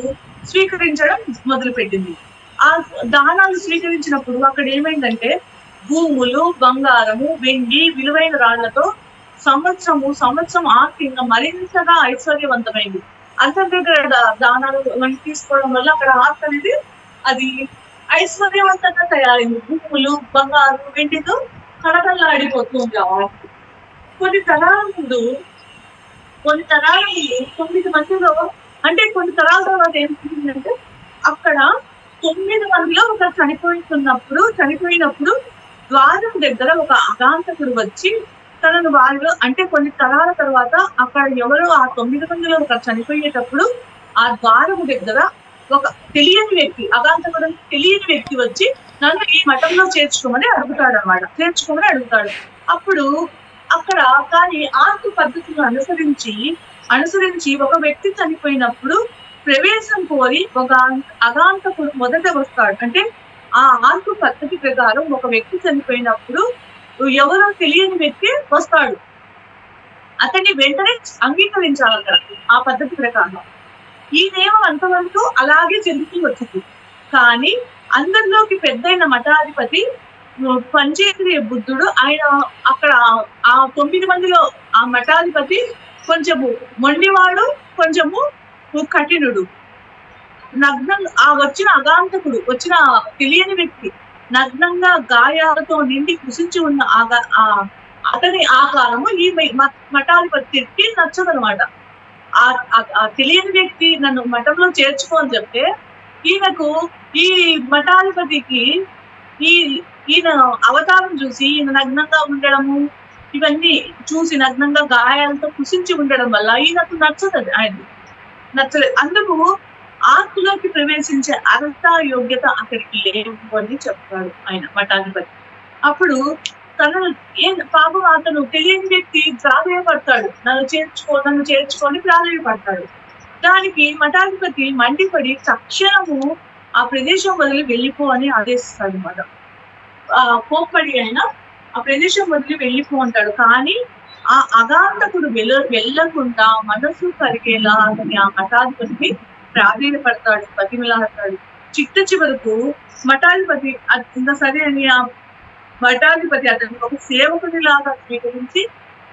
స్వీకరించడం మొదలుపెట్టింది. ఆ దానాలు స్వీకరించినప్పుడు అక్కడ ఏమైందంటే భూములు, బంగారము, వెండి, విలువైన రాళ్లతో సంవత్సరం ఆర్థికంగా మరింతగా ఐశ్వర్యవంతమైంది. అంతర్గత దానాలు ఇవన్నీ తీసుకోవడం వల్ల అక్కడ ఆర్ట్ అనేది అది ఐశ్వర్యవంతంగా తయారైంది. భూములు, బంగారు, వెండితో కళకళలాడిపోతూ ఉంది ఆ ఆర్ట్. కొన్ని తరాల ముందు 9 మందిలో, అంటే కొన్ని తరాల తర్వాత ఏమిటంటే అక్కడ 9 మందిలో ఒక చనిపోయినప్పుడు ద్వారం దగ్గర ఒక అగాంతకుడు వచ్చి తనను వారిలో, అంటే కొన్ని తరాల తర్వాత అక్కడ ఎవరు ఆ 9 మందిలో ఒక చనిపోయేటప్పుడు ఆ ద్వారము దగ్గర ఒక తెలియని వ్యక్తి వచ్చి నన్ను ఈ మఠంలో చేర్చుకోమని అడుగుతాడు. అప్పుడు అక్కడ కానీ ఆర్ట్ పద్ధతులను అనుసరించి ఒక వ్యక్తి చనిపోయినప్పుడు ప్రవేశం కోరి ఒక అగాంతకుడు మొదట వస్తాడు. అంటే ఆ ఆర్ట్ పద్ధతి ప్రకారం ఒక వ్యక్తి చనిపోయినప్పుడు ఎవరో తెలియని వ్యక్తి వస్తాడు, అతన్ని వెంటనే అంగీకరించాలి అక్కడ ఆ పద్ధతి ప్రకారం. ఈ నియమం అంతవరకు అలాగే జరుగుతూ వచ్చింది. కానీ అందరిలోకి పెద్దయిన మఠాధిపతి పంచేంద్రియ బుద్ధుడు, ఆయన అక్కడ ఆ 9 మందిలో ఆ మఠాధిపతి కొంచెము మొండివాడు, కొంచెము కఠినుడు. నగ్నంగా వచ్చిన తెలియని వ్యక్తి నగ్నంగా గాయాలతో నిండి కృషించి ఉన్న అతని ఆకారము ఈ మఠాధిపతికి నచ్చదనమాట. ఆ తెలియని వ్యక్తి నన్ను మఠంలో చేర్చుకోని చెప్తే ఈ మఠాధిపతికి ఈయన అవతారం చూసి, ఈయన నగ్నంగా ఉండడము ఇవన్నీ చూసి, నగ్నంగా గాయాలతో కృషించి ఉండడం వల్ల ఈయనకు నచ్చలేదు. అందుకు ఆర్ట్లోకి ప్రవేశించే అర్హత, యోగ్యత అక్కడికి లేవు అని చెప్తాడు ఆయన మఠాధిపతి. అప్పుడు పాపం అతను తెలియని వ్యక్తి ప్రాధాన్యపడతాడు, నన్ను చేర్చుకొని ప్రాధాన్యపడతాడు. దానికి మఠాధిపతి మండిపడి తక్షణము ఆ ప్రదేశం వదిలి వెళ్ళిపో అని ఆదేశిస్తాడు అన్నమాట. కోప్పడి అయినా ఆ ప్రదేశం వదిలి వెళ్ళిపో అంటాడు. కానీ ఆ అగాంతకుడు వెళ్ళకుండా మనసు కరిగేలా అతని ఆ మఠాధిపతికి ప్రాధాన్యపడతాడు, బతిమిలాడతాడు. చివరకు మఠాధిపతి ఇంకా సరే అని ఆ మఠాధిపతి అతన్ని ఒక సేవకుడి లాగా స్వీకరించి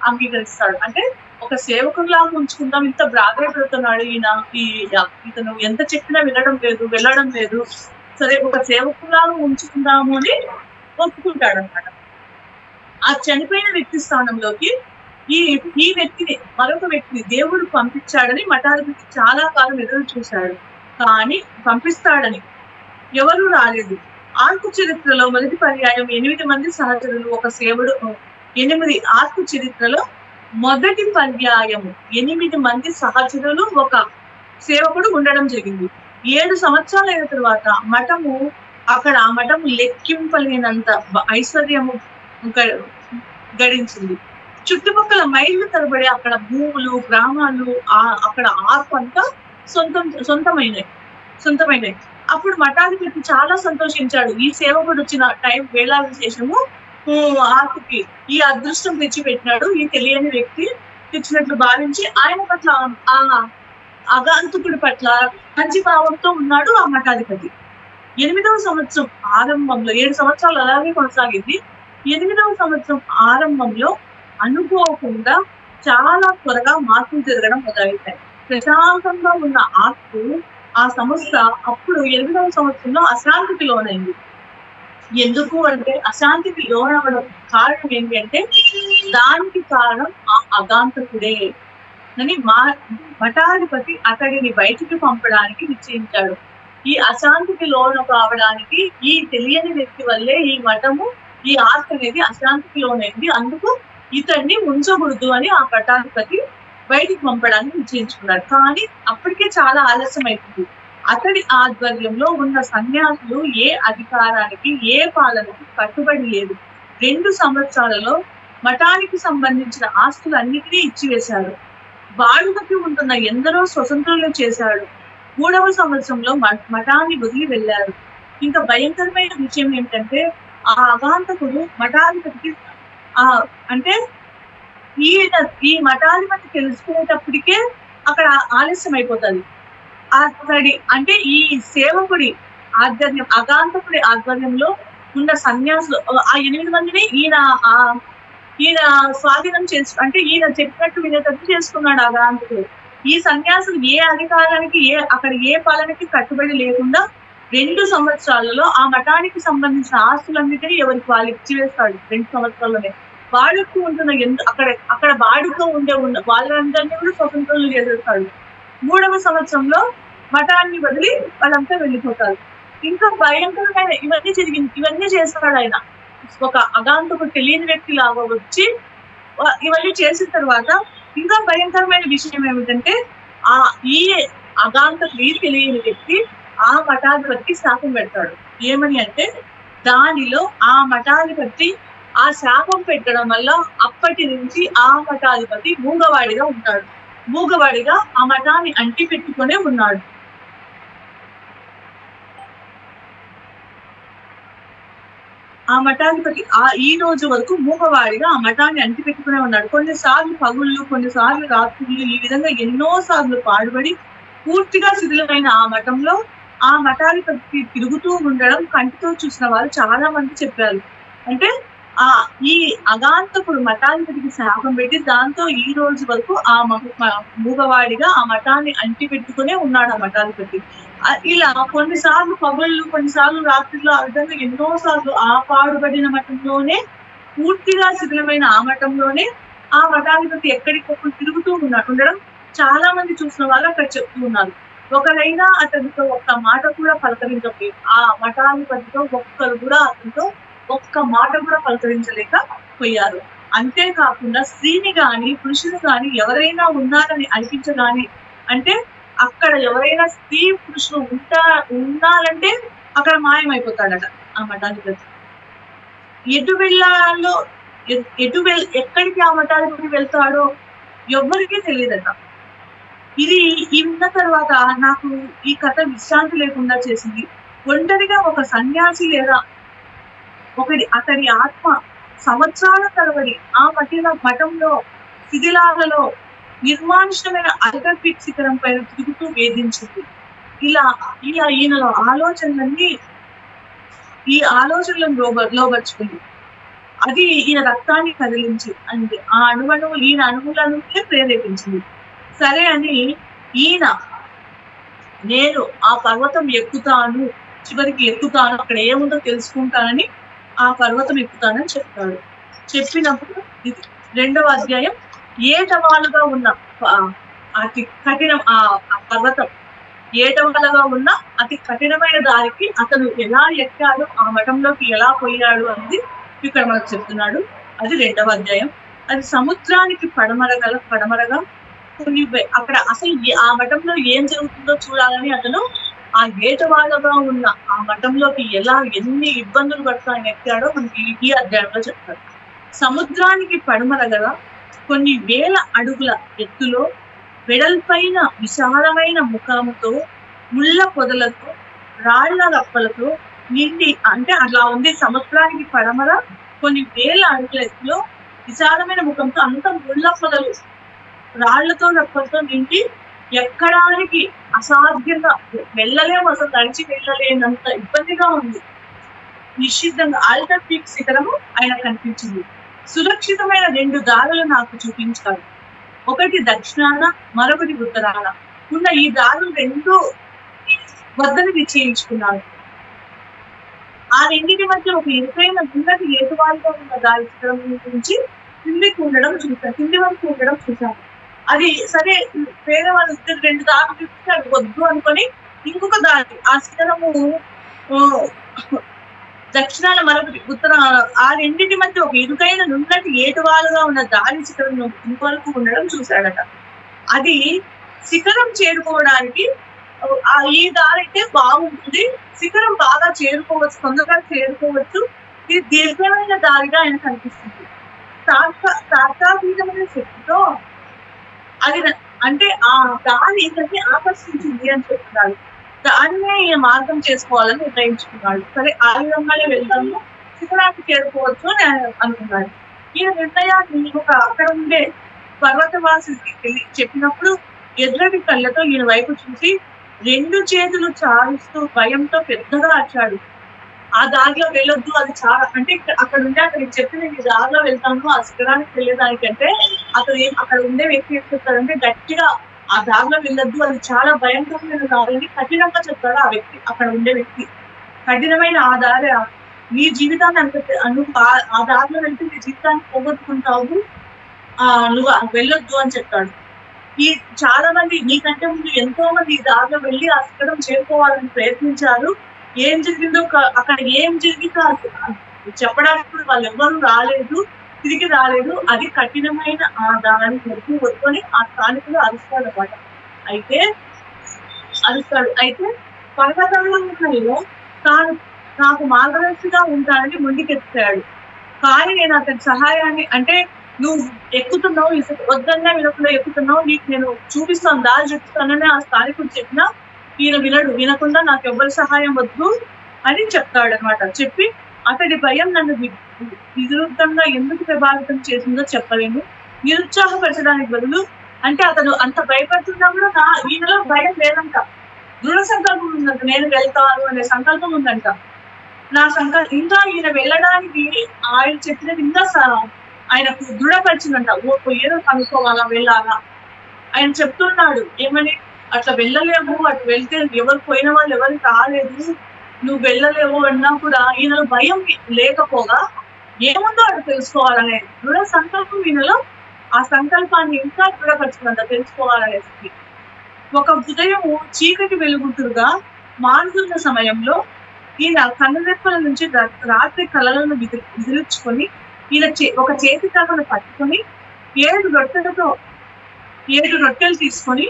అంగీకరిస్తాడు. అంటే ఒక సేవకుడి లాగా ఉంచుకుందాం, ఇంత ప్రాధాన్యపడుతున్నాడు ఇతను ఎంత చెప్పినా వెళ్ళడం లేదు, సరే ఒక సేవకుడి లాగా ఉంచుకుందాము అని ఒప్పుకుంటాడు అన్నమాట. ఆ చనిపోయిన వ్యక్తి స్థానంలోకి ఈ వ్యక్తిని, మరొక వ్యక్తిని దేవుడు పంపించాడని మఠాధిపతి చాలా కాలం ఎదురు చూశాడు. కానీ పంపిస్తాడని ఎవరూ రాలేదు. ఆర్కు చరిత్రలో మొదటి పర్యాయం 8 మంది సహచరులు, ఒక సేవకుడు. 8 ఆర్కు చరిత్రలో మొదటి పర్యాయము 8 మంది సహచరులు, ఒక సేవకుడు ఉండడం జరిగింది. 7 సంవత్సరాలు అయిన తర్వాత ఆ మఠము లెక్కింపలేనంత ఐశ్వర్యము గడించింది. చుట్టుపక్కల మైళ్ళు తరబడి అక్కడ భూములు, గ్రామాలు, అక్కడ ఆర్పు అంతా సొంతమైనవి. అప్పుడు మఠాధిపతి చాలా సంతోషించాడు. ఈ సేవకుడు వచ్చిన వేళ విశేషము ఆర్పుకి ఈ అదృష్టం తెచ్చిపెట్టినాడు, ఈ తెలియని వ్యక్తి తెచ్చినట్లు భావించి ఆయన పట్ల, ఆ అగాంతకుడి పట్ల మంచి భావంతో ఉన్నాడు ఆ మఠాధిపతి. 8వ సంవత్సరం ఆరంభంలో, 7 సంవత్సరాలు అలాగే కొనసాగింది. 8వ సంవత్సరం ఆరంభంలో అనుకోకుండా చాలా త్వరగా మార్పులు జరగడం మొదలైతాయి. ప్రశాంతంగా ఉన్న ఆ సంస్థ అప్పుడు 8వ సంవత్సరంలో అశాంతికి లోనైంది. ఎందుకు అంటే అశాంతికి లోనవడం కారణం ఏంటి అంటే దానికి కారణం ఆ అగాంతకుడే అని మఠాధిపతి అతడిని బయటికి పంపడానికి నిశ్చయించాడు. ఈ అశాంతికి లోను కావడానికి ఈ తెలియని వ్యక్తి వల్లే ఈ మఠము, ఈ ఆర్ట్ అనేది అశాంతికి లోనైంది. అందుకు ఇతన్ని ఉంచకూడదు అని ఆ మఠాధిపతి బయటికి పంపడానికి నిశ్చయించుకున్నాడు. కానీ అప్పటికే చాలా ఆలస్యం అయిపోయింది. అతడి ఆధ్వర్యంలో ఉన్న సన్యాసులు ఏ అధికారానికి, ఏ పాలనకి కట్టుబడి లేదు. 2 సంవత్సరాలలో మఠానికి సంబంధించిన ఆస్తులన్నిటినీ ఇచ్చివేశాడు. బాడుగకి ఉంటున్న ఎందరో స్వతంత్రులు చేశాడు. 3వ సంవత్సరంలో మఠాన్ని వదిలి వెళ్ళారు. ఇంకా భయంకరమైన విషయం ఏంటంటే ఆ అగాంతకుడు మఠాధిపతికి అంటే ఈ మఠాధిపతి తెలుసుకునేటప్పటికే అక్కడ ఆలస్యం అయిపోతుంది. అంటే ఈ సేవకుడి అగాంతకుడి ఆధ్వర్యంలో ఉన్న సన్యాసులు ఆ 8 మందిని ఈయన స్వాధీనం అంటే ఈయన చెప్పినట్టు వినేటట్టు చేసుకున్నాడు అగాంతకుడు. ఈ సన్యాసులు ఏ అధికారానికి అక్కడ ఏ పాలనకి కట్టుబడి లేకుండా 2 సంవత్సరాలలో ఆ మఠానికి సంబంధించిన ఆస్తులన్నిటినీ ఎవరికి వాళ్ళు ఇచ్చివేస్తాడు. 2 సంవత్సరాల్లోనే వాడుతూ ఉంటున్న అక్కడ వాడుతూ ఉన్న వాళ్ళందరినీ కూడా స్వతంత్రులు చేసేస్తాడు. 3వ సంవత్సరంలో మఠాన్ని వదిలి వాళ్ళంతా వెళ్ళిపోతారు. ఇంకా భయంకరమైన ఇవన్నీ చేస్తాడు ఆయన. ఒక అగాంతకు తెలియని వ్యక్తి లాగా వచ్చి ఇవన్నీ చేసిన తర్వాత ఇంకా భయంకరమైన విషయం ఏమిటంటే ఈ అగాంతకు తెలియని వ్యక్తి ఆ మఠాధిపతికి శాపం పెడతాడు. ఏమని అంటే దానిలో ఆ మఠాధిపతి ఆ శాపం పెట్టడం వల్ల అప్పటి నుంచి ఆ మఠాధిపతి మూగవాడిగా ఉంటాడు. మూగవాడిగా ఆ మఠాన్ని అంటి పెట్టుకునే ఉన్నాడు. ఆ మఠాధిపతి ఈ రోజు వరకు మూగవాడిగా ఆ మఠాన్ని అంటి పెట్టుకునే ఉన్నాడు. కొన్నిసార్లు పగుళ్ళు, కొన్నిసార్లు రాత్రులు, ఈ విధంగా ఎన్నో సార్లు పాడుబడి పూర్తిగా శిథిలమైన ఆ మఠంలో ఆ మఠాధిపతి తిరుగుతూ ఉండడం కంటితో చూసిన వారు చాలా మంది చెప్పారు. అంటే ఈ అగాంతకుడు మఠాధిపతికి శాపం పెట్టి దాంతో ఈ రోజు వరకు ఆ మూగవాడిగా ఆ మఠాన్ని అంటి పెట్టుకునే ఉన్నాడు ఆ మఠాధిపతి. ఇలా కొన్నిసార్లు పగుళ్ళు, కొన్నిసార్లు రాత్రిలో ఆ విధంగా ఎన్నో సార్లు ఆ పాడుబడిన మఠంలోనే పూర్తిగా శిథిలమైన ఆ మఠంలోనే ఆ మఠాధిపతి ఎక్కడికొక్కరు తిరుగుతూ ఉండడం చాలా మంది చూసిన వాళ్ళు అక్కడ చెప్తూ ఉన్నారు. ఒకరైనా అతనితో ఒక్క మాట కూడా పలకరించలేదు. ఆ మఠాధిపతితో ఒక్కరు కూడా అతనితో ఒక్క మాట కూడా పలకరించలేకపోయారు. అంతేకాకుండా స్త్రీని గాని పురుషుని గాని ఎవరైనా ఉన్నారని అనిపించగాని, అంటే అక్కడ ఎవరైనా స్త్రీ పురుషులు ఉన్నారంటే అక్కడ మాయమైపోతాడట ఆ మఠాధిపతి. ఎక్కడికి ఆ మఠాధిపతి వెళ్తాడో ఎవ్వరికీ తెలియదట. ఇది విన్న తర్వాత నాకు ఈ కథ విశ్రాంతి లేకుండా చేసింది. ఒంటరిగా ఒక సన్యాసి లేదా అతని ఆత్మ సంవత్సరాల తరబడి ఆ మఠంలో శిథిలాలలో నిర్మానుష్యమైన అల్గర్పిక్ శిఖరం పైన తిరుగుతూ వేధించింది. ఇలా ఈయనలో ఈ ఆలోచనలను లోబర్చుకుంది. అది ఈయన రక్తాన్ని కదిలించి అంటే ఆ ఈయన అణువులను ప్రేరేపించింది. సరే అని ఈయన నేను ఆ పర్వతం ఎక్కుతాను, చివరికి ఎక్కుతాను, అక్కడ ఏముందో తెలుసుకుంటానని ఆ పర్వతం ఎక్కుతానని చెప్తాడు. చెప్పినప్పుడు ఇది 2వ అధ్యాయం ఏటవాలుగా ఉన్న అతి కఠినం ఆ పర్వతం ఏటవాలుగా ఉన్న అతి కఠినమైన దారికి అతను ఎలా ఎక్కాడు, ఆ మఠంలోకి ఎలా పోయాడు అనేది ఇక్కడ మనకు చెప్తున్నాడు. అది 2వ అధ్యాయం. అది సముద్రానికి పడమరగా కొన్ని అక్కడ అసలు ఆ మఠంలో ఏం జరుగుతుందో చూడాలని అతను ఆ ఏటవాలుగా ఉన్న ఆ మఠంలోకి ఎన్ని ఇబ్బందులు పడుతూ ఆయన ఎక్కాడో మనకి ఈ అధ్యాయంలో చెప్తారు. సముద్రానికి పడమరగా కొన్ని వేల అడుగుల ఎత్తులో వెడల్పైన విశాలమైన ముఖముతో ముళ్ళ పొదలతో రాళ్ల రప్పలతో నిండి, అంటే అట్లా ఉంది. సముద్రానికి పడమర కొన్ని వేల అడుగుల ఎత్తులో విశాలమైన ముఖంతో అంత ముళ్ళ పొదలు రాళ్లతో రప్పలతో నిండి ఎక్కడానికి అసాధ్యంగా వెళ్ళలేము, అసలు తడిచి వెళ్ళలేనంత ఇబ్బందిగా ఉంది. నిశ్చితంగా అల్గర్పిక్ శిఖరము ఆయన కనిపించింది. సురక్షితమైన 2 దారులు నాకు చూపించాడు. ఒకటి దక్షిణాన, మరొకటి ఉత్తరాన ఉన్న ఈ దారులు 2 వద్దని నిశ్చయించుకున్నాడు. ఆ రెండింటి మధ్య ఒక ఇరుకైన గుండెకి ఏటువాలుగా ఉన్న దారి శిఖరం నుంచి కింది వరకు ఉండడం చూశాను. అది సరే, వేరే వాళ్ళు 2 దారులు చూస్తే అది వద్దు అనుకొని ఇంకొక దారి ఆ శిఖరము దక్షిణాల మరొకటి ఉత్తర ఆ రెండింటి మధ్య ఒక ఇరుకైన నున్నటి ఏటువాలుగా ఉన్న దారి శిఖరం వరకు ఉండడం చూశాడట. అది శిఖరం చేరుకోవడానికి ఈ దారి అయితే బాగుంటుంది, శిఖరం బాగా చేరుకోవచ్చు, తొందరగా చేరుకోవచ్చు. ఇది దీర్ఘమైన దారిగా ఆయన కనిపిస్తుంది. తాత్కాలికమైన శక్తితో అది అంటే ఆ దారి ఇతన్ని ఆకర్షించింది అని చెప్తున్నారు. దాన్నే ఈయన మార్గం చేసుకోవాలని నిర్ణయించుకున్నాడు. సరే, ఆ విధంగానే వెళ్దాము, శిఖరానికి చేరుకోవచ్చు అని అనుకున్నాడు. ఈయన నిర్ణయాన్ని అక్కడ ఉండే పర్వతవాసికి చెప్పినప్పుడు ఎదురటి కళ్ళతో ఈయన వైపు చూసి 2 చేతులు చాలుస్తూ భయంతో పెద్దగా అరిచాడు. ఆ దారిలో వెళ్ళొద్దు, అది చాలా అంటే అక్కడ ఉండే అతనికి చెప్పి నేను ఈ దారిలో వెళ్తాను, ఆ శిఖరానికి వెళ్ళేదానికంటే అక్కడ ఉండే వ్యక్తి ఏం చెప్తాడంటే గట్టిగా ఆ దారిలో వెళ్ళొద్దు, అది చాలా భయంకరమైన దారిని కఠినంగా చెప్తాడు ఆ వ్యక్తి, అక్కడ ఉండే వ్యక్తి. కఠినమైన ఆ దారి నీ జీవితాన్ని నువ్వు ఆ దారిలో వెళ్తే నీ జీవితాన్ని పోగొట్టుకుంటావు, నువ్వు వెళ్ళొద్దు అని చెప్తాడు. ఈ చాలా మంది నీకంటే ముందు ఎంతో మంది ఈ దారిలో వెళ్ళి ఆ శిఖరం చేరుకోవాలని ప్రయత్నించారు. ఏం జరిగిందో అక్కడ ఏం జరిగిందో చెప్పడానికి వాళ్ళు ఎవ్వరూ రాలేదు, తిరిగి రాలేదు. అది కఠినమైన ఆ దాని వద్దుకొని ఆ స్థానికులు అరుస్తాడు అన్నమాట. అయితే పర్వతాలలో తాను నాకు మార్గదర్శిగా ఉంటానని ముందుకెత్తాడు. కానీ నేను అతని సహాయాన్ని, అంటే నువ్వు ఎక్కుతున్నావు, వద్దన్నా వినకుండా ఎక్కుతున్నావు, నీకు నేను చూపిస్తాను, దారి చూపిస్తానని ఆ స్థానికుడు చెప్పినా ఈయన వినకుండా నాకు ఎవరి సహాయం వద్దు అని చెప్తాడు అనమాట. చెప్పి అతడి భయం నన్ను విరుద్ధంగా ఎందుకు ప్రభావితం చేసిందో చెప్పలేను. నిరుత్సాహపరచడానికి బదులు, అంటే అతను అంత భయపడుతున్నా కూడా ఈయనలో భయం లేదంట, దృఢ సంకల్పం ఉందంట, నేను వెళ్తాను అనే సంకల్పం ఉందంట. ఇంకా ఈయన వెళ్ళడానికి ఆయన చెప్పినది ఇంకా ఆయనకు దృఢపరిచిందంట. ఏదో కనుక్కోవాలా, వెళ్ళాలా. ఆయన చెప్తున్నాడు ఏమని, అట్లా వెళ్ళలేము, అటు వెళ్తే ఎవరు పోయిన వాళ్ళు ఎవరు రాలేదు, నువ్వు వెళ్ళలేవు అన్నా కూడా ఈయనలో భయం లేకపోగా ఏముందో అది తెలుసుకోవాలనే దృఢ సంకల్పం ఈయనలో, ఆ సంకల్పాన్ని ఇంకా దృఢపరచుకుంటా తెలుసుకోవాలనేసి. ఒక ఉదయం చీకటి వెలుగుతురుగా మారుతున్న సమయంలో ఈయన కన్నురెప్పల నుంచి రాత్రి కళలను విదిలించుకొని ఈయన ఒక చేతి కర్రను పట్టుకొని 7 రొట్టెలు తీసుకొని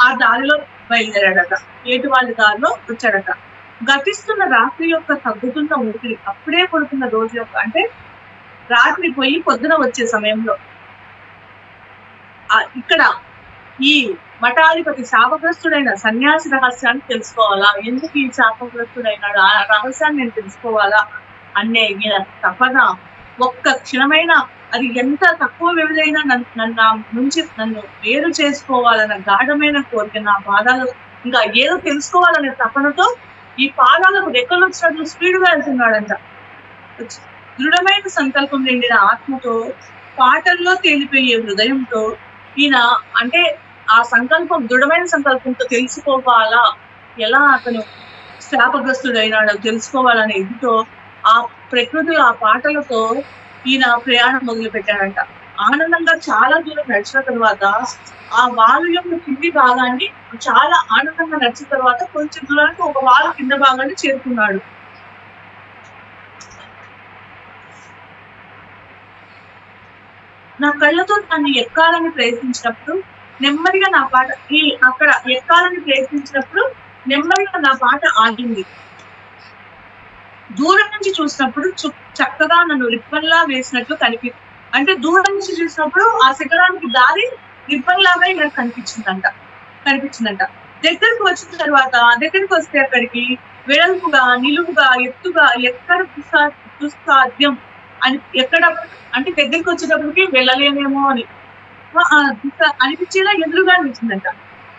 ఆ దారిలో బయలుదేరాడట. వాళ్ళ దారిలో వచ్చాడట. గతిస్తున్న రాత్రి యొక్క తగ్గుతున్న ఊపిరి, అప్పుడే పడుతున్న రోజు యొక్క, అంటే రాత్రి పోయి పొద్దున వచ్చే సమయంలో ఇక్కడ ఈ మఠాధిపతి శాపగ్రస్తుడైన సన్యాసి రహస్యాన్ని తెలుసుకోవాలా, ఎందుకు ఈ శాపగ్రస్తుడైనాడు ఆ రహస్యాన్ని నేను తెలుసుకోవాలా అనే తపన, ఒక్క క్షణమైనా అది ఎంత తక్కువ వ్యవధైనా నన్ను వేరు చేసుకోవాలన్న గాఢమైన కోరిక, నా పాదాలు ఇంకా ఏదో తెలుసుకోవాలనే తపనతో ఈ పాదాలకు రెక్కలు వచ్చినట్లు స్పీడ్గా వెళ్తున్నాడంట. దృఢమైన సంకల్పం నిండిన ఆత్మతో, పాటల్లో తేలిపోయే హృదయంతో ఈయన, అంటే ఆ సంకల్పం దృఢమైన సంకల్పంతో తెలుసుకోవాలా, ఎలా అతను శాపగ్రస్తుడైనాడో తెలుసుకోవాలనే ఇదితో ఆ ప్రకృతి ఆ పాటలతో ఈయన ప్రయాణం మొదలు పెట్టాడంట. ఆనందంగా చాలా దూరం నడిచిన తర్వాత ఆ వాలు యొక్క కింది భాగాన్ని చాలా ఆనందంగా నడిచిన తర్వాత కొంచెం దూరానికి ఒక వాలు కింద భాగాన్ని చేరుకున్నాడు. నా కళ్ళతో దాన్ని ఎక్కాలని ప్రయత్నించినప్పుడు నెమ్మదిగా నా పాట నెమ్మదిగా నా పాట ఆగింది. దూరం నుంచి చూసినప్పుడు చక్కగా నన్ను రిబ్బన్లా వేసినట్లు అంటే దూరం నుంచి చూసినప్పుడు ఆ శిఖరానికి దారి రిబ్బన్ లాగా నాకు కనిపించిందంట. దగ్గరికి వస్తే అక్కడికి వెడల్పుగా, నిలువుగా, ఎత్తుగా, ఎక్కడ దుస్సాధ్యం అని, ఎక్కడ అంటే దగ్గరికి వచ్చేటప్పటికి వెళ్ళలేమేమో అని అనిపించేలా ఎదురుగా అనిపించిందంట.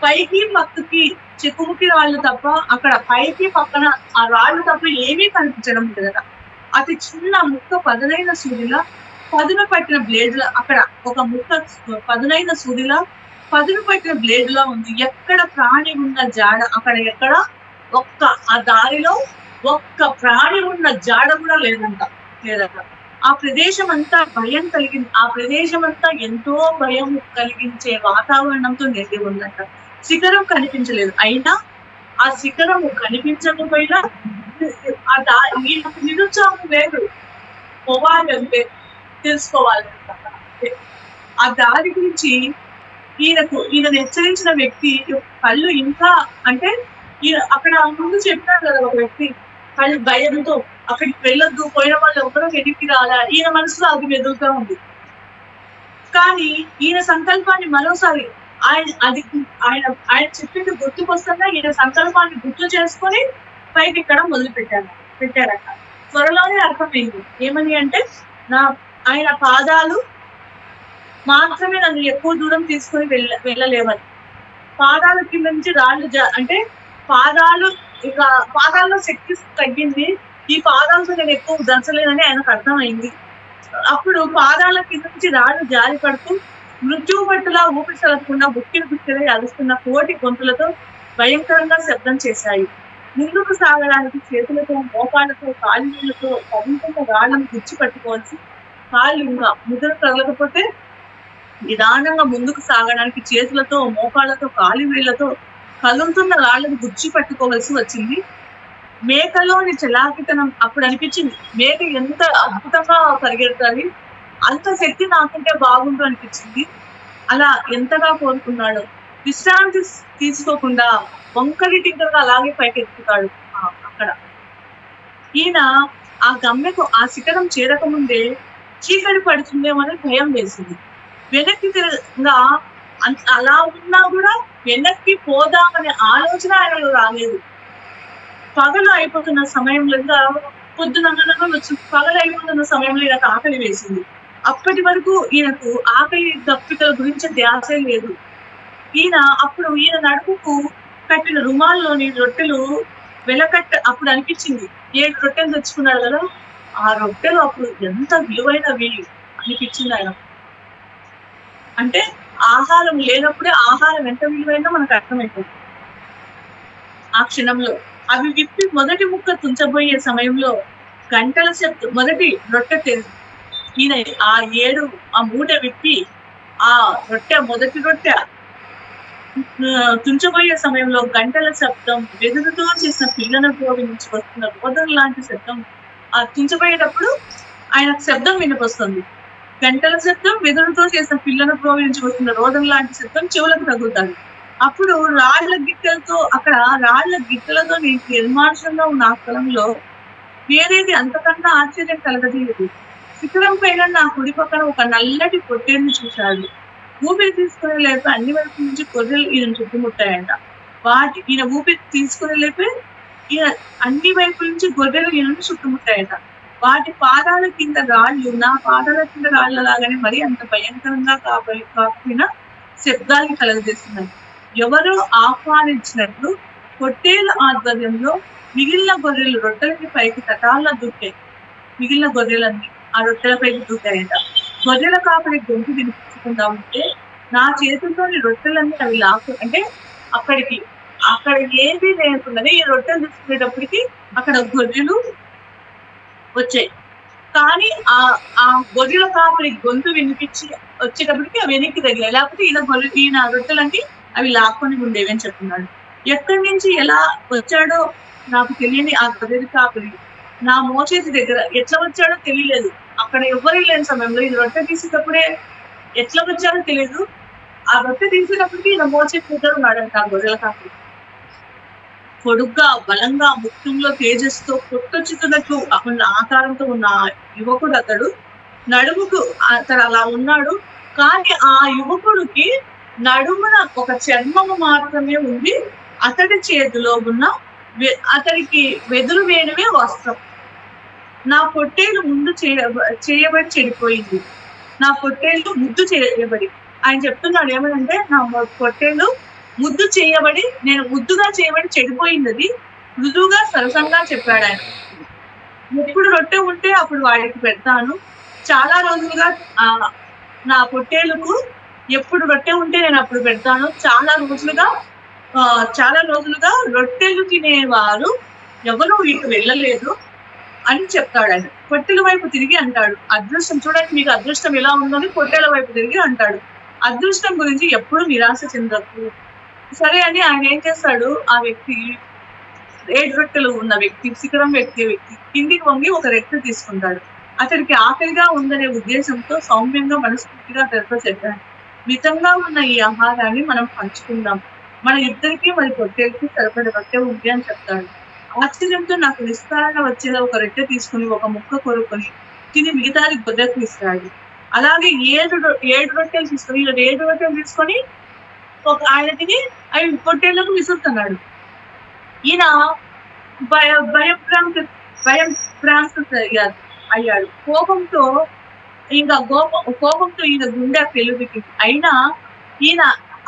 పైకి పక్కకి చెక్కుముకి రాళ్ళు తప్ప, అక్కడ పైకి పక్కన ఆ రాళ్ళు తప్ప ఏమీ కనిపించడం లేదట. అతి చిన్న ముక్క పదునైన సూదిలా, పదును పట్టిన బ్లేడ్లా, అక్కడ ఒక ముక్క పదునైన సూదిలా పదును పట్టిన బ్లేడ్లా ఉంది. ఎక్కడ ప్రాణి ఉన్న జాడ, అక్కడ ఎక్కడ ఆ దారిలో ఒక్క ప్రాణి ఉన్న జాడ కూడా లేదట. ఆ ప్రదేశం అంతా ఆ ప్రదేశం అంతా ఎంతో భయం కలిగించే వాతావరణంతో నిండి ఉందంట. శిఖరం కనిపించలేదు, అయినా ఆ శిఖరము కనిపించకపోయినా నిరుత్సాహం లేదు, పోవాలంటే తెలుసుకోవాలంట. ఆ దారి గురించి ఈయన హెచ్చరించిన వ్యక్తి కళ్ళు ఇంకా, అంటే అక్కడ ముందు చెప్పారు కదా ఒక వ్యక్తి, కళ్ళు భయంతో అక్కడికి వెళ్ళొద్దు, పోయిన వాళ్ళు ఎవరో వెనక్కి రాలా, ఈయన మనసులో అది మెదులుతూ ఉంది. కానీ ఈయన సంకల్పాన్ని మరోసారి ఆయన చెప్పింది గుర్తుకొస్తుందా, ఈయన సంకల్పాన్ని గుర్తు చేసుకొని పైకి ఎక్కడం మొదలు పెట్టారట. త్వరలోనే అర్థమైంది ఏమని అంటే, ఆయన పాదాలు మాత్రమే నన్ను ఎక్కువ దూరం తీసుకొని వెళ్ళలేవని. పాదాల కింద నుంచి రాళ్ళు, అంటే పాదాల్లో శక్తి తగ్గింది, ఈ పాదాలతో నేను ఎక్కువ దంచలేనని ఆయనకు అర్థమైంది. అప్పుడు పాదాల కింద నుంచి రాళ్ళు జారి పడుతూ మృత్యువు పట్టులా ఊపిరి సలపకుండా బుక్కిరి బుక్కిరై అరుస్తున్న కోటి గొంతులతో భయంకరంగా శబ్దం చేశాయి. ముందుకు సాగడానికి చేతులతో, మోకాళ్ళతో, కాలినీళ్లతో కదులుతున్న రాళ్లను గుచ్చి పట్టుకోవాల్సి కాళ్ళు ఇంకా ముద్ర తగలకపోతే నిదానంగా ముందుకు సాగడానికి చేతులతో, మోకాళ్ళతో, కాలివేళ్లతో కదులుతున్న రాళ్లను గుచ్చి పట్టుకోవలసి వచ్చింది. మేకలోని చలాకితనం అప్పుడు అనిపించింది. మేక ఎంత అద్భుతంగా పరిగెడుతుంది, అంత శక్తి నాకుంటే బాగుండు అనిపించింది. అలా ఎంతగా కోరుకున్నాడు. విశ్రాంతి తీసుకోకుండా వంకరి టింకరగా అలాగే పైకెత్తుతాడు. అక్కడ ఈయన ఆ గమ్యకు ఆ శిఖరం చేరకముందే చీకటి పడుతుందేమని భయం వేసింది. వెనక్కి తిరగా అలా ఉన్నా కూడా వెనక్కి పోదామనే ఆలోచన ఆయనలో రాలేదు. పగలు అయిపోతున్న సమయంలో పొద్దున పగలు అయిపోతున్న సమయంలో ఈయనకు ఆకలి వేసింది. అప్పటి వరకు ఈయనకు ఆకలి దప్పికల గురించి ధ్యాస లేదు. అప్పుడు ఈయన నడుముకు కట్టిన రుమాల్లోని రొట్టెలు అప్పుడు అనిపించింది. 7 రొట్టెలు తెచ్చుకున్నాడు కదా, ఆ రొట్టెలు అప్పుడు ఎంత విలువైనవి అనిపించింది ఆయన. అంటే ఆహారం లేనప్పుడే ఆహారం ఎంత విలువైందో మనకు అర్థమైపోతుంది. ఆ క్షణంలో అవి విప్పి మొదటి ముక్క తుంచబోయే సమయంలో గంటల శబ్దం. మొదటి రొట్టె ఈయన ఆ మూట విప్పి ఆ మొదటి రొట్టె తుంచబోయే సమయంలో గంటల శబ్దం, వెదురుతో చేసిన పిల్లల గోవి నుంచి వస్తున్న రోదన లాంటి శబ్దం. ఆ తుంచబోయేటప్పుడు ఆయనకు శబ్దం వినిపిస్తుంది. గంటల శబ్దం, వెదురుతో చేసిన పిల్లల గోవి నుంచి వస్తున్న రోదన లాంటి శబ్దం చెవులకు తగులుతాడు. అప్పుడు రాళ్ల గిట్టలతో నిర్మానుషంగా ఉన్న ఆ స్థలంలో వేరేది అంతకన్నా ఆశ్చర్యం కలగజేయదు. శిఖరం పైన నా కుడి పక్కన ఒక నల్లటి పొట్టేరుని చూశాడు. ఊపిరి తీసుకునే లేపే అన్ని వైపు నుంచి గొర్రెలు ఈయన చుట్టుముట్టాయంట. ఈయన ఊపిరి తీసుకునే లేపే ఈయన అన్ని వైపుల నుంచి గొర్రెలు ఈయనను చుట్టుముట్టాయట. వాటి పాదాల కింద రాళ్ళు నా పాదాల కింద రాళ్ల లాగానే మరి అంత భయంకరంగా కాకపోయినా శబ్దాన్ని కలగజేస్తున్నాయి. ఎవరో ఆహ్వానించినట్లు పొట్టేల ఆధ్వర్యంలో మిగిలిన గొర్రెలు రొట్టెలకి పైకి తటాల్లో దూకాయి. మిగిలిన గొర్రెలన్నీ ఆ రొట్టెల పైకి దూకాయట. గొర్రెల కాపరి గొంతు వినిపించకుండా ఉంటే నా చేతుల్లోని రొట్టెలన్నీ అవి అంటే అక్కడ ఏది లేకున్నది. ఈ రొట్టెలు తీసుకునేటప్పటికి అక్కడ గొర్రెలు వచ్చాయి. కానీ ఆ గొర్రెల కాపరి గొంతు వినిపించి వచ్చేటప్పటికి అవి వెనక్కి తగిలాయి. లేకపోతే ఈయన రొట్టెలన్నీ అవి లాక్కొని ఉండేవి అని చెప్తున్నాడు. ఎక్కడి నుంచి ఎలా వచ్చాడో నాకు తెలియని ఆ గొర్రెల కాపరి నా మోచేతి దగ్గర ఎట్లా వచ్చాడో తెలియలేదు. అక్కడ ఎవ్వరూ లేని సమయంలో ఈ రొట్టె తీసేటప్పుడే ఎట్లా వచ్చాడో తెలియదు. ఆ రొట్టె తీసేటప్పటికి ఈయన మోచేతి దగ్గర ఉన్నాడంట ఆ గొర్రెల కాపరి. పొడుగ్గా, బలంగా, ముఖ్యంలో తేజస్తో కొట్టొచ్చుతున్నట్లు ఉన్న ఆకారంతో ఉన్న యువకుడు అతడు. నడుముకు అతడు అలా ఉన్నాడు. కానీ ఆ యువకుడికి నడుమున ఒక చర్మము మాత్రమే ఉంది. అతడి చేతిలో ఉన్న అతడికి వెదురు వేణువే వస్త్రం. నా పొట్టేలు ముందు చేయబడి చెడిపోయింది. నా పొట్టేలు ముద్దు చేయబడి, ఆయన చెప్తున్నాడు ఏమనంటే నా పొట్టేలు ముద్దు చేయబడి, నేను ముద్దుగా చేయబడి చెడిపోయింది. మృదువుగా సరసంగా చెప్పాడు ఆయన. ఎప్పుడు రొట్టె ఉంటే అప్పుడు వాడికి పెడతాను. చాలా రోజులుగా నా పొట్టేలకు ఎప్పుడు రొట్టె ఉంటే నేను అప్పుడు పెడతాను. చాలా రోజులుగా రొట్టెలు తినేవారు ఎవరు వీటికి వెళ్ళలేదు అని చెప్తాడు ఆయన. పొట్టెల వైపు తిరిగి అంటాడు, అదృష్టం చూడండి, మీకు అదృష్టం ఎలా ఉందని పొట్టెల వైపు తిరిగి అంటాడు. అదృష్టం గురించి ఎప్పుడు నిరాశ చెందకు. సరే అని ఆయన ఏం చేస్తాడు, ఆ వ్యక్తి 7 రొట్టెలు ఉన్న వ్యక్తి, శిఖరం వ్యక్తి కిందికి వంగి ఒక రెక్క తీసుకుంటాడు. అతడికి ఆకలిగా ఉందనే ఉద్దేశంతో సౌమ్యంగా మనస్ఫూర్తిగా అతడితో చెప్పాడు, మితంగా ఉన్న ఈ ఆహారాన్ని మనం పంచుకుందాం. మన ఇద్దరికి మరి పొట్టేలకి సరిపడే రొట్టె ఉంది అని చెప్తాడు. ఆశ్చర్యంతో నాకు విస్తారణ వచ్చేలా ఒక రొట్టె తీసుకుని ఒక ముక్క కొరుకొని తిని మిగతాది గొర్రెకు ఇస్తాడు. అలాగే 7 రొట్టెలు తీసుకొని 7 రొట్టెలు తీసుకొని ఆయన తిని అవి పొట్టేళ్లకు విసురుతున్నాడు. ఈయన భయభ్రాంత అయ్యాడు. కోపంతో ఈయన గుండె పెళ్ళుకి అయినా ఈయన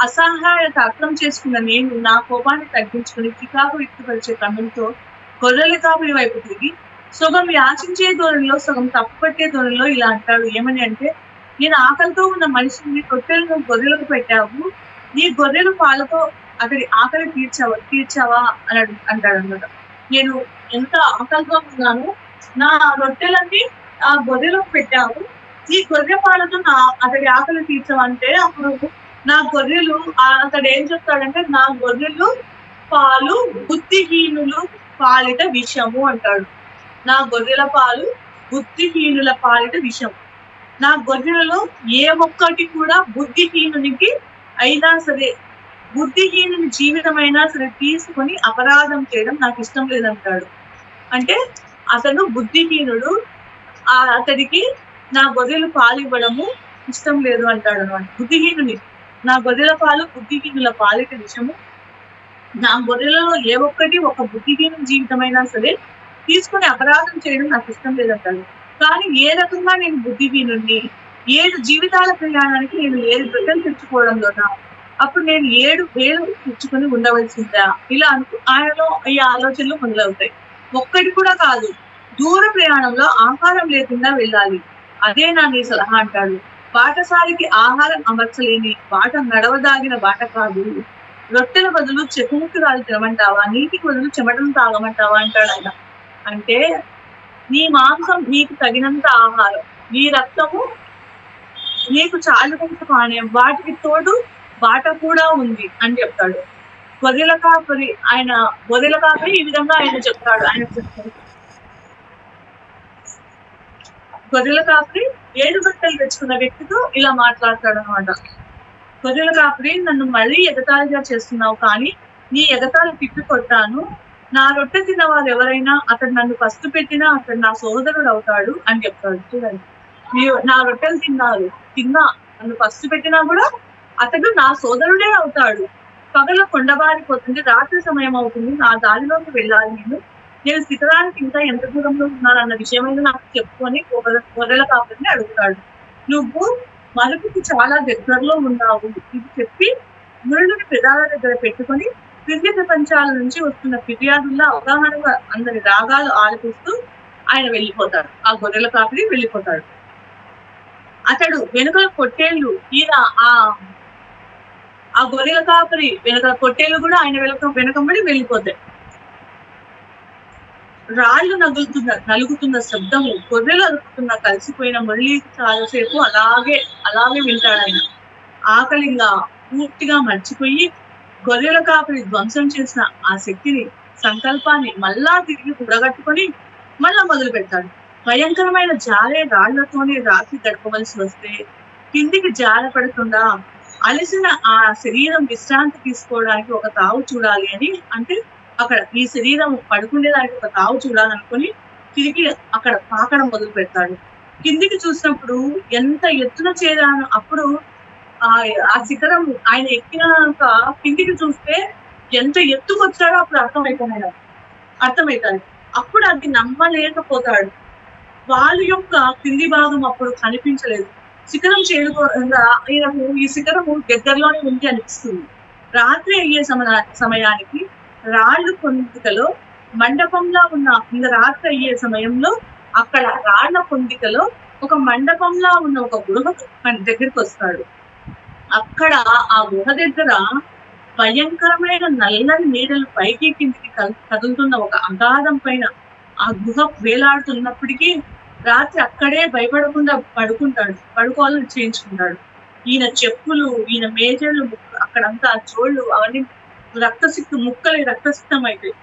అసహాయత అర్థం చేసుకున్న నేను నా కోపాన్ని తగ్గించుకుని చికాకు వ్యక్తపరిచే కన్నులతో గొర్రెల కాపురి వైపు తిరిగి సగం యాచించే ధోరణిలో సగం తప్పుపట్టే ధోరణిలో ఇలా అంటాడు. ఏమని అంటే, నేను ఆకలితో ఉన్న మనిషిని రొట్టెలను గొర్రెలకు పెట్టావు, నీ గొర్రెల పాలతో అతడి ఆకలి తీర్చావా అని అంటాడు అన్నమాట. నేను ఎంత ఆకలితో ఉన్నాను, నా రొట్టెలన్నీ ఆ గొర్రెలకు పెట్టావు, ఈ గొర్రె పాలతో అతడి ఆకలి తీర్చవంటే అప్పుడు నా గొర్రెలు అతడు ఏం చెప్తాడంటే, నా గొర్రెలు పాలు బుద్ధిహీనులు పాలిట విషము అంటాడు. నా గొర్రెల పాలు బుద్ధిహీనుల పాలిట విషము. నా గొర్రెలలో ఏ ఒక్కటి కూడా బుద్ధిహీనునికి అయినా సరే, బుద్ధిహీనుని జీవితమైనా సరే తీసుకొని అపరాధం చేయడం నాకు ఇష్టం లేదంటాడు. అంటే అతను బుద్ధిహీనుడు, అతడికి నా గొర్రెలు పాలు ఇవ్వడము ఇష్టం లేదు అంటాడు అనమాట. బుద్ధిహీనుని, నా గొర్రెల పాలు బుద్ధిహీనుల పాలిట విషము. నా గొర్రెలలో ఏ ఒక్కటి ఒక బుద్ధిహీనుని జీవితమైనా సరే తీసుకుని అపరాధం చేయడం నాకు ఇష్టం లేదంటాడు. కానీ ఏ రకంగా నేను బుద్ధిహీనుని, 7 జీవితాల ప్రయాణానికి నేను 7 బిడ్డలు తెచ్చుకోవడంలోనా, అప్పుడు నేను 7 వేలు తెచ్చుకొని ఉండవలసిందా, ఇలా ఆయనలో ఈ ఆలోచనలు మొదలవుతాయి. ఒక్కటి కూడా కాదు, దూర ప్రయాణంలో ఆహారం లేకుండా వెళ్ళాలి, అదే నా నీ సలహా అంటాడు. బాటసారికి ఆహారం అమర్చలేని బాట నడవదాగిన బాట కాదు, రొట్టెల బదులు చెకుముక్కురాలు తినమంటావా, నీటికి బదులు చెమటను తాగమంటావా అంటాడు ఆయన. అంటే నీ మాంసం నీకు తగినంత ఆహారం, నీ రక్తము నీకు చాలుకుంట పానీయం, వాటికి తోడు బాట కూడా ఉంది అని చెప్తాడు. గొర్రెల కాపరి ఈ విధంగా ఆయన చెప్తాడు. గొర్రెల కాపరి 7 బట్టలు తెచ్చుకున్న వ్యక్తితో ఇలా మాట్లాడతాడు అనమాట. గొర్రెల కాపరి, నన్ను మళ్ళీ ఎగతాళిగా చేస్తున్నావు, కానీ నీ ఎగతాళి తిప్పి కొట్టాను. నా రొట్టె తిన్నవారు ఎవరైనా అతడు నన్ను పస్తు పెట్టినా అతడు నా సోదరుడు అవుతాడు అని చెప్తాడు. చూడండి, నా రొట్టెలు తిన్నా నన్ను పస్తు పెట్టినా కూడా అతడు నా సోదరుడే అవుతాడు. పగల కొండబారిపోతుంది, రాత్రి సమయం అవుతుంది, నా దారిలోకి వెళ్ళాలి, నేను శిఖరానికి ఇంకా ఎంత దూరంలో ఉన్నాను అన్న విషయమైనా నాకు చెప్పుకొని గొర్రెల కాపరిని అడుగుతాడు. నువ్వు మలుపుకి చాలా దగ్గరలో ఉన్నావు, ఇది చెప్పి మురుడుని పెదాల దగ్గర పెట్టుకొని క్రింది ప్రపంచాల నుంచి వస్తున్న ఫిర్యాదుల్లో అవగాహనగా అందరి రాగాలు ఆలపిస్తూ ఆయన వెళ్ళిపోతాడు. ఆ గొర్రెల కాపరి వెళ్ళిపోతాడు. అతడు వెనుకల పొట్టేళ్లు, ఈయన ఆ గొర్రెల కాపరి వెనుక పొట్టేళ్లు కూడా ఆయన వెనకంబడి వెళ్ళిపోతాయి. రాళ్లు నలుగుతున్న శబ్దము, గొర్రెలు అరుపుతున్న కలిసిపోయిన మురళి చాలాసేపు అలాగే వింటాడు ఆయన. ఆకలిగా పూర్తిగా మర్చిపోయి గొర్రెల కాపరి ధ్వంసం చేసిన ఆ శక్తిని, సంకల్పాన్ని మళ్ళా తిరిగి కూడగట్టుకొని మళ్ళా మొదలు పెడతాడు. భయంకరమైన జారే రాళ్లతోనే రాత్రి గడపవలసి వస్తే కిందికి జారపడకుండా అలసిన ఆ శరీరం విశ్రాంతి తీసుకోవడానికి ఒక తావు చూడాలి అని, అంటే అక్కడ ఈ శరీరం పడుకునేదానికి ఒక తావు చూడాలనుకుని తిరిగి అక్కడ పాకడం మొదలు పెడతాడు. కిందికి చూసినప్పుడు ఎంత ఎత్తున చేరాను, అప్పుడు ఆ శిఖరం ఆయన ఎక్కినాక కిందికి చూస్తే ఎంత ఎత్తుకొచ్చాడో అప్పుడు అర్థమవుతాడు. అప్పుడు అది నమ్మలేకపోతాడు. వాళ్ళ యొక్క కింది భాగం అప్పుడు కనిపించలేదు. శిఖరం చేరుకోగా ఈ శిఖరము దగ్గరలోనే ఉంది అనిపిస్తుంది. రాత్రి అయ్యే సమయానికి రాళ్ళు పొందికలో మండపంలా ఉన్న, ఇంకా రాత్రి అయ్యే సమయంలో అక్కడ రాళ్ల పొందికలో ఒక మండపంలా ఉన్న ఒక గృహ దగ్గరికి వస్తాడు. అక్కడ ఆ గుహ దగ్గర భయంకరమైన నల్లని నీడలు పైకి కిందికి కదులుతున్న ఒక అగాధం పైన ఆ గుహ వేలాడుతున్నప్పటికీ రాత్రి అక్కడే భయపడకుండా పడుకోవాలని చేయించుకుంటాడు. ఈయన చెప్పులు, ఈయన మేజర్లు, అక్కడంతా చోళ్ళు అవన్నీ రక్తసిక్తం అయిపోయి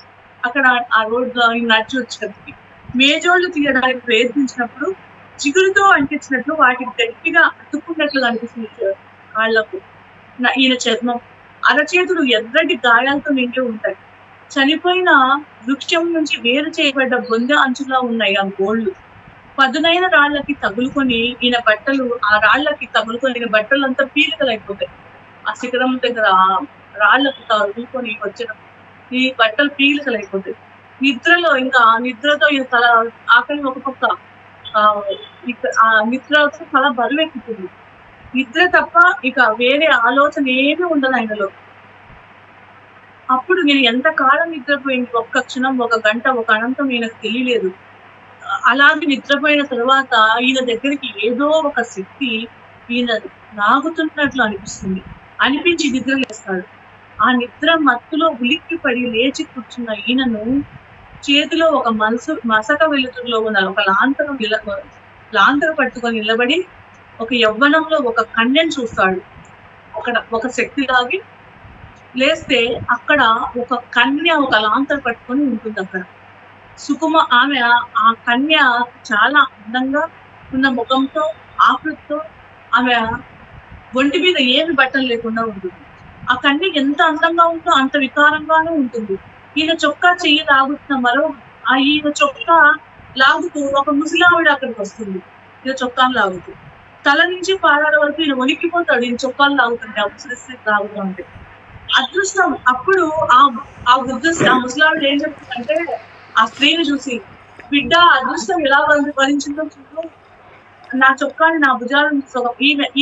అక్కడ ఆ రోడ్లో నడిచి వచ్చేసరికి మేజోళ్ళు తీయడానికి ప్రయత్నించినప్పుడు చిగురుతో అంటించినట్లు వాటికి గట్టిగా అతుక్కున్నట్లుగా అనిపిస్తుంది కాళ్లకు. ఈయన చర్మం, అరచేతులు ఎర్రటి గాయాలతో నిండి ఉంటాయి. చనిపోయిన వృక్షం నుంచి వేరు చేయబడ్డ బొంద అంచులా ఉన్నాయి ఆ గోళ్లు. పదునైన రాళ్లకి తగులుకొని ఈయన బట్టలు, ఆ రాళ్లకి తగులుకొని బట్టలు అంతా పీలికలైపోతాయి. ఆ శిఖరం దగ్గర రాళ్లకు తగులుకొని వచ్చిన ఈ బట్టలు పీలికలైపోతాయి. నిద్రతో ఈయన తల ఆకలి ఒక పక్క ఆ నిద్రతో తల బరువెక్కుతుంది. నిద్ర తప్ప ఇక వేరే ఆలోచన ఏమీ ఉండదు ఆయనలో. అప్పుడు నేను ఎంత కాలం నిద్రపోయింది, ఒక్క క్షణం, ఒక గంట, ఒక అనంతం ఈయనకు తెలియలేదు. అలాగే నిద్రపోయిన తర్వాత ఈయన దగ్గరికి ఏదో ఒక శక్తి ఈయన నాగుతున్నట్లు అనిపించి నిద్ర లేస్తాడు. ఆ నిద్ర మత్తులో ఉలిక్కి పడి లేచి కూర్చున్న ఈయనను చేతిలో ఒక మసక వెలుతురులో ఉన్న ఒక లాంతరం పట్టుకొని నిలబడి ఒక యవ్వనంలో ఒక కన్యను చూస్తాడు. అక్కడ ఒక శక్తి లాగి లేస్తే అక్కడ ఒక కన్య ఒక లాంతరం పట్టుకొని ఉంటుంది. అక్కడ ఆమె ఆ కన్య చాలా అందంగా ఉన్న ముఖంతో ఆకృతితో ఆమె ఒంటి మీద ఏమి బట్టలు లేకుండా ఉంటుంది. ఆ కన్య ఎంత అందంగా ఉందో అంత వికారంగానే ఉంటుంది. ఈయన చొక్కా చెయ్యి లాగుతున్న ఈయన చొక్కా లాగుతూ ఒక ముసలావిడ అక్కడికి వస్తుంది. ఈయన చొక్కాను లాగుతూ తల నుంచి పాదాల వరకు ఈయన వణికిపోతాడు. ఈయన చొక్కాలు లాగుతుంటే ఆ ముసలి లాగుతూ ఉంటే అదృష్టం. అప్పుడు ఆ ముసలావిడ ఏం చెప్తుందంటే ఆ స్త్రీని చూసి, బిడ్డ అదృష్టం ఎలా భరించిందో చూడు, నా చొక్కాని నా భుజాలను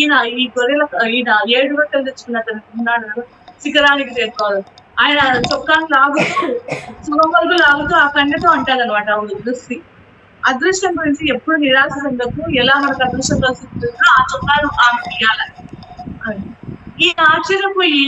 ఈయన ఈ గొర్రెల ఈయన 7 గంటలు తెచ్చుకున్నట్టు ఉన్నాడు శిఖరానికి చేరుకోవాలి. ఆయన చొక్కాను లాగుతూ సుగమలుగు లాగుతూ ఆ కన్యతో అంటాడు అనమాట. అదృష్టం గురించి ఎప్పుడు నిరాశ చెందకు, ఎలా మనకు అదృష్టం కలిసిందో ఆ చొక్కాను ఆమె తీయాలని. ఈయన ఆశ్చర్యపోయి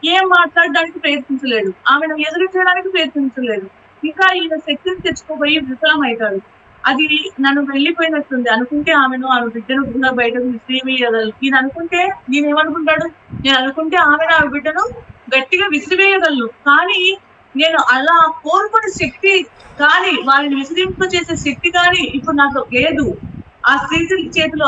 ఏం మాట్లాడడానికి ప్రయత్నించలేడు, ఆమెను ఎదురు చేయడానికి ప్రయత్నించలేడు. ఇంకా ఈయన శక్తిని తెచ్చుకోబోయి విఫలమవుతాడు. అది నన్ను వెళ్ళిపోయినట్టుంది అనుకుంటే ఆమె బిడ్డను గుణ బయటకు విసిరివేయగలరు. ఈయన అనుకుంటే నేనేమనుకుంటాడు, నేను అనుకుంటే ఆమెను ఆమె బిడ్డను గట్టిగా విసిరివేయగలను, కానీ నేను అలా కోరుకునే శక్తి కానీ వారిని విసిరింప చేసే శక్తి కానీ ఇప్పుడు నాకు లేదు. ఆ స్త్రీ చేతిలో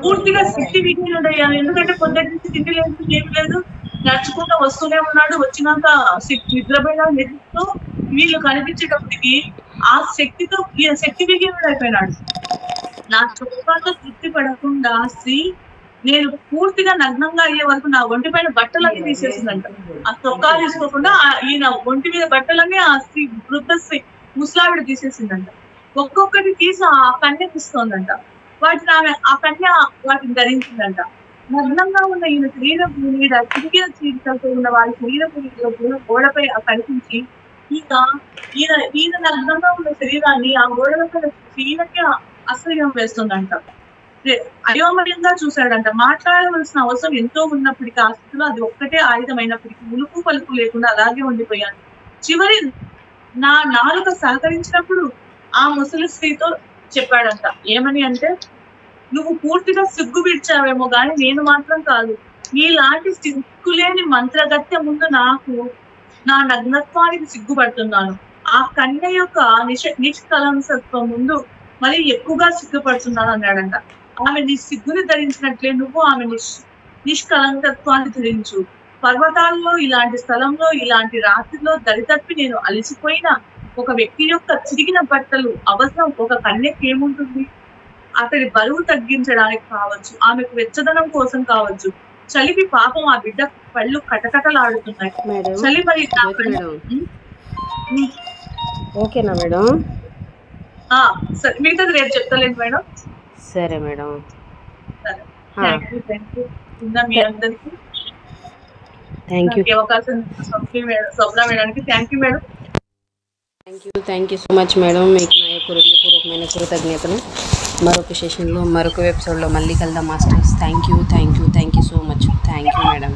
పూర్తిగా శక్తి విహీనుడయ్యాను. ఎందుకంటే పొద్దుటి నుంచి తిండి లేదు, ఏమి లేదు, నడుచుకుంటూ వస్తూనే ఉన్నాడు. వచ్చినాక నిద్రపోయినా నిద్రతో వీళ్ళు కనిపించేటప్పటికి ఆ శక్తితో ఈయన శక్తి విహీనుడు అయిపోయినాడు. నా చొక్కాతో తృప్తి పడకుండా స్త్రీ నేను పూర్తిగా నగ్నంగా అయ్యే వరకు నా ఒంటి పైన బట్టలన్నీ తీసేసిందంట. ఆ చొక్కా తీసుకోకుండా ఈయన ఒంటి మీద బట్టలన్నీ ఆ స్త్రీ వృద్ధ స్త్రీ ముసలావిడ తీసేసిందంట. ఒక్కొక్కటి తీసి ఆ కన్యకి ఇస్తోందంట. ఆ కన్య వాటిని ధరించిందంట. నగ్నంగా ఉన్న ఈయన శరీరపు మీద చిరిగిన చీరికలతో ఉన్న వారి శరీరపు గోడపై కనిపించి ఈయన నగ్నంగా ఉన్న శరీరాన్ని ఆ గోడలపై ఈయనకి అసహ్యం వేస్తుందంట. అయోమయంగా చూశాడంట. మాట్లాడవలసిన అవసరం ఎంతో ఉన్నప్పటికీ ఆ స్థితిలో అది ఒక్కటే ఆయుధమైనప్పటికీ ఉలుపు పలుపు లేకుండా అలాగే ఉండిపోయాను. చివరి నా నాలుక సహకరించినప్పుడు ఆ ముసలి స్త్రీతో చెప్పాడంట. ఏమని అంటే, నువ్వు పూర్తిగా సిగ్గు విడిచావేమో గాని నేను మాత్రం కాదు. నీలాంటి సిగ్గులేని మంత్రగత్య ముందు నా నగ్నత్వానికి సిగ్గుపడుతున్నాను. ఆ కన్య యొక్క నిష్కలంసత్వం ముందు మరి ఎక్కువగా సిగ్గుపడుతున్నాను అన్నాడంట. ఆమె నీ సిగ్గుని ధరించినట్లే నువ్వు ఆమె నిష్కలంకత్వాన్ని ధరించు. పర్వతాల్లో ఇలాంటి స్థలంలో ఇలాంటి రాత్రిలో దరితప్పి నేను అలసిపోయిన ఒక వ్యక్తి యొక్క చిరిగిన బట్టలు అవసరం ఒక కన్యకి ఏముంటుంది? అతడి బరువు తగ్గించడానికి కావచ్చు, ఆమెకు వెచ్చదనం కోసం కావచ్చు. చలికి పాపం ఆ బిడ్డ పళ్ళు కటకటలాడుతున్నాయి. చలి మరి ఓకేనా మేడం? మిగతాది రేపు చెప్తలేదు మేడం. సరే మేడం. మీ అందరికి అవకాశం స్వప్న మేడానికి thank you madam. Thank you so much madam. మీకు నా యొక్క హృదయపూర్వకమైన కృతజ్ఞతలు. మరొక సెషన్లో మరొక ఎపిసోడ్లో మళ్ళీ కలుద్దాం masters. Thank you so much. Thank you madam.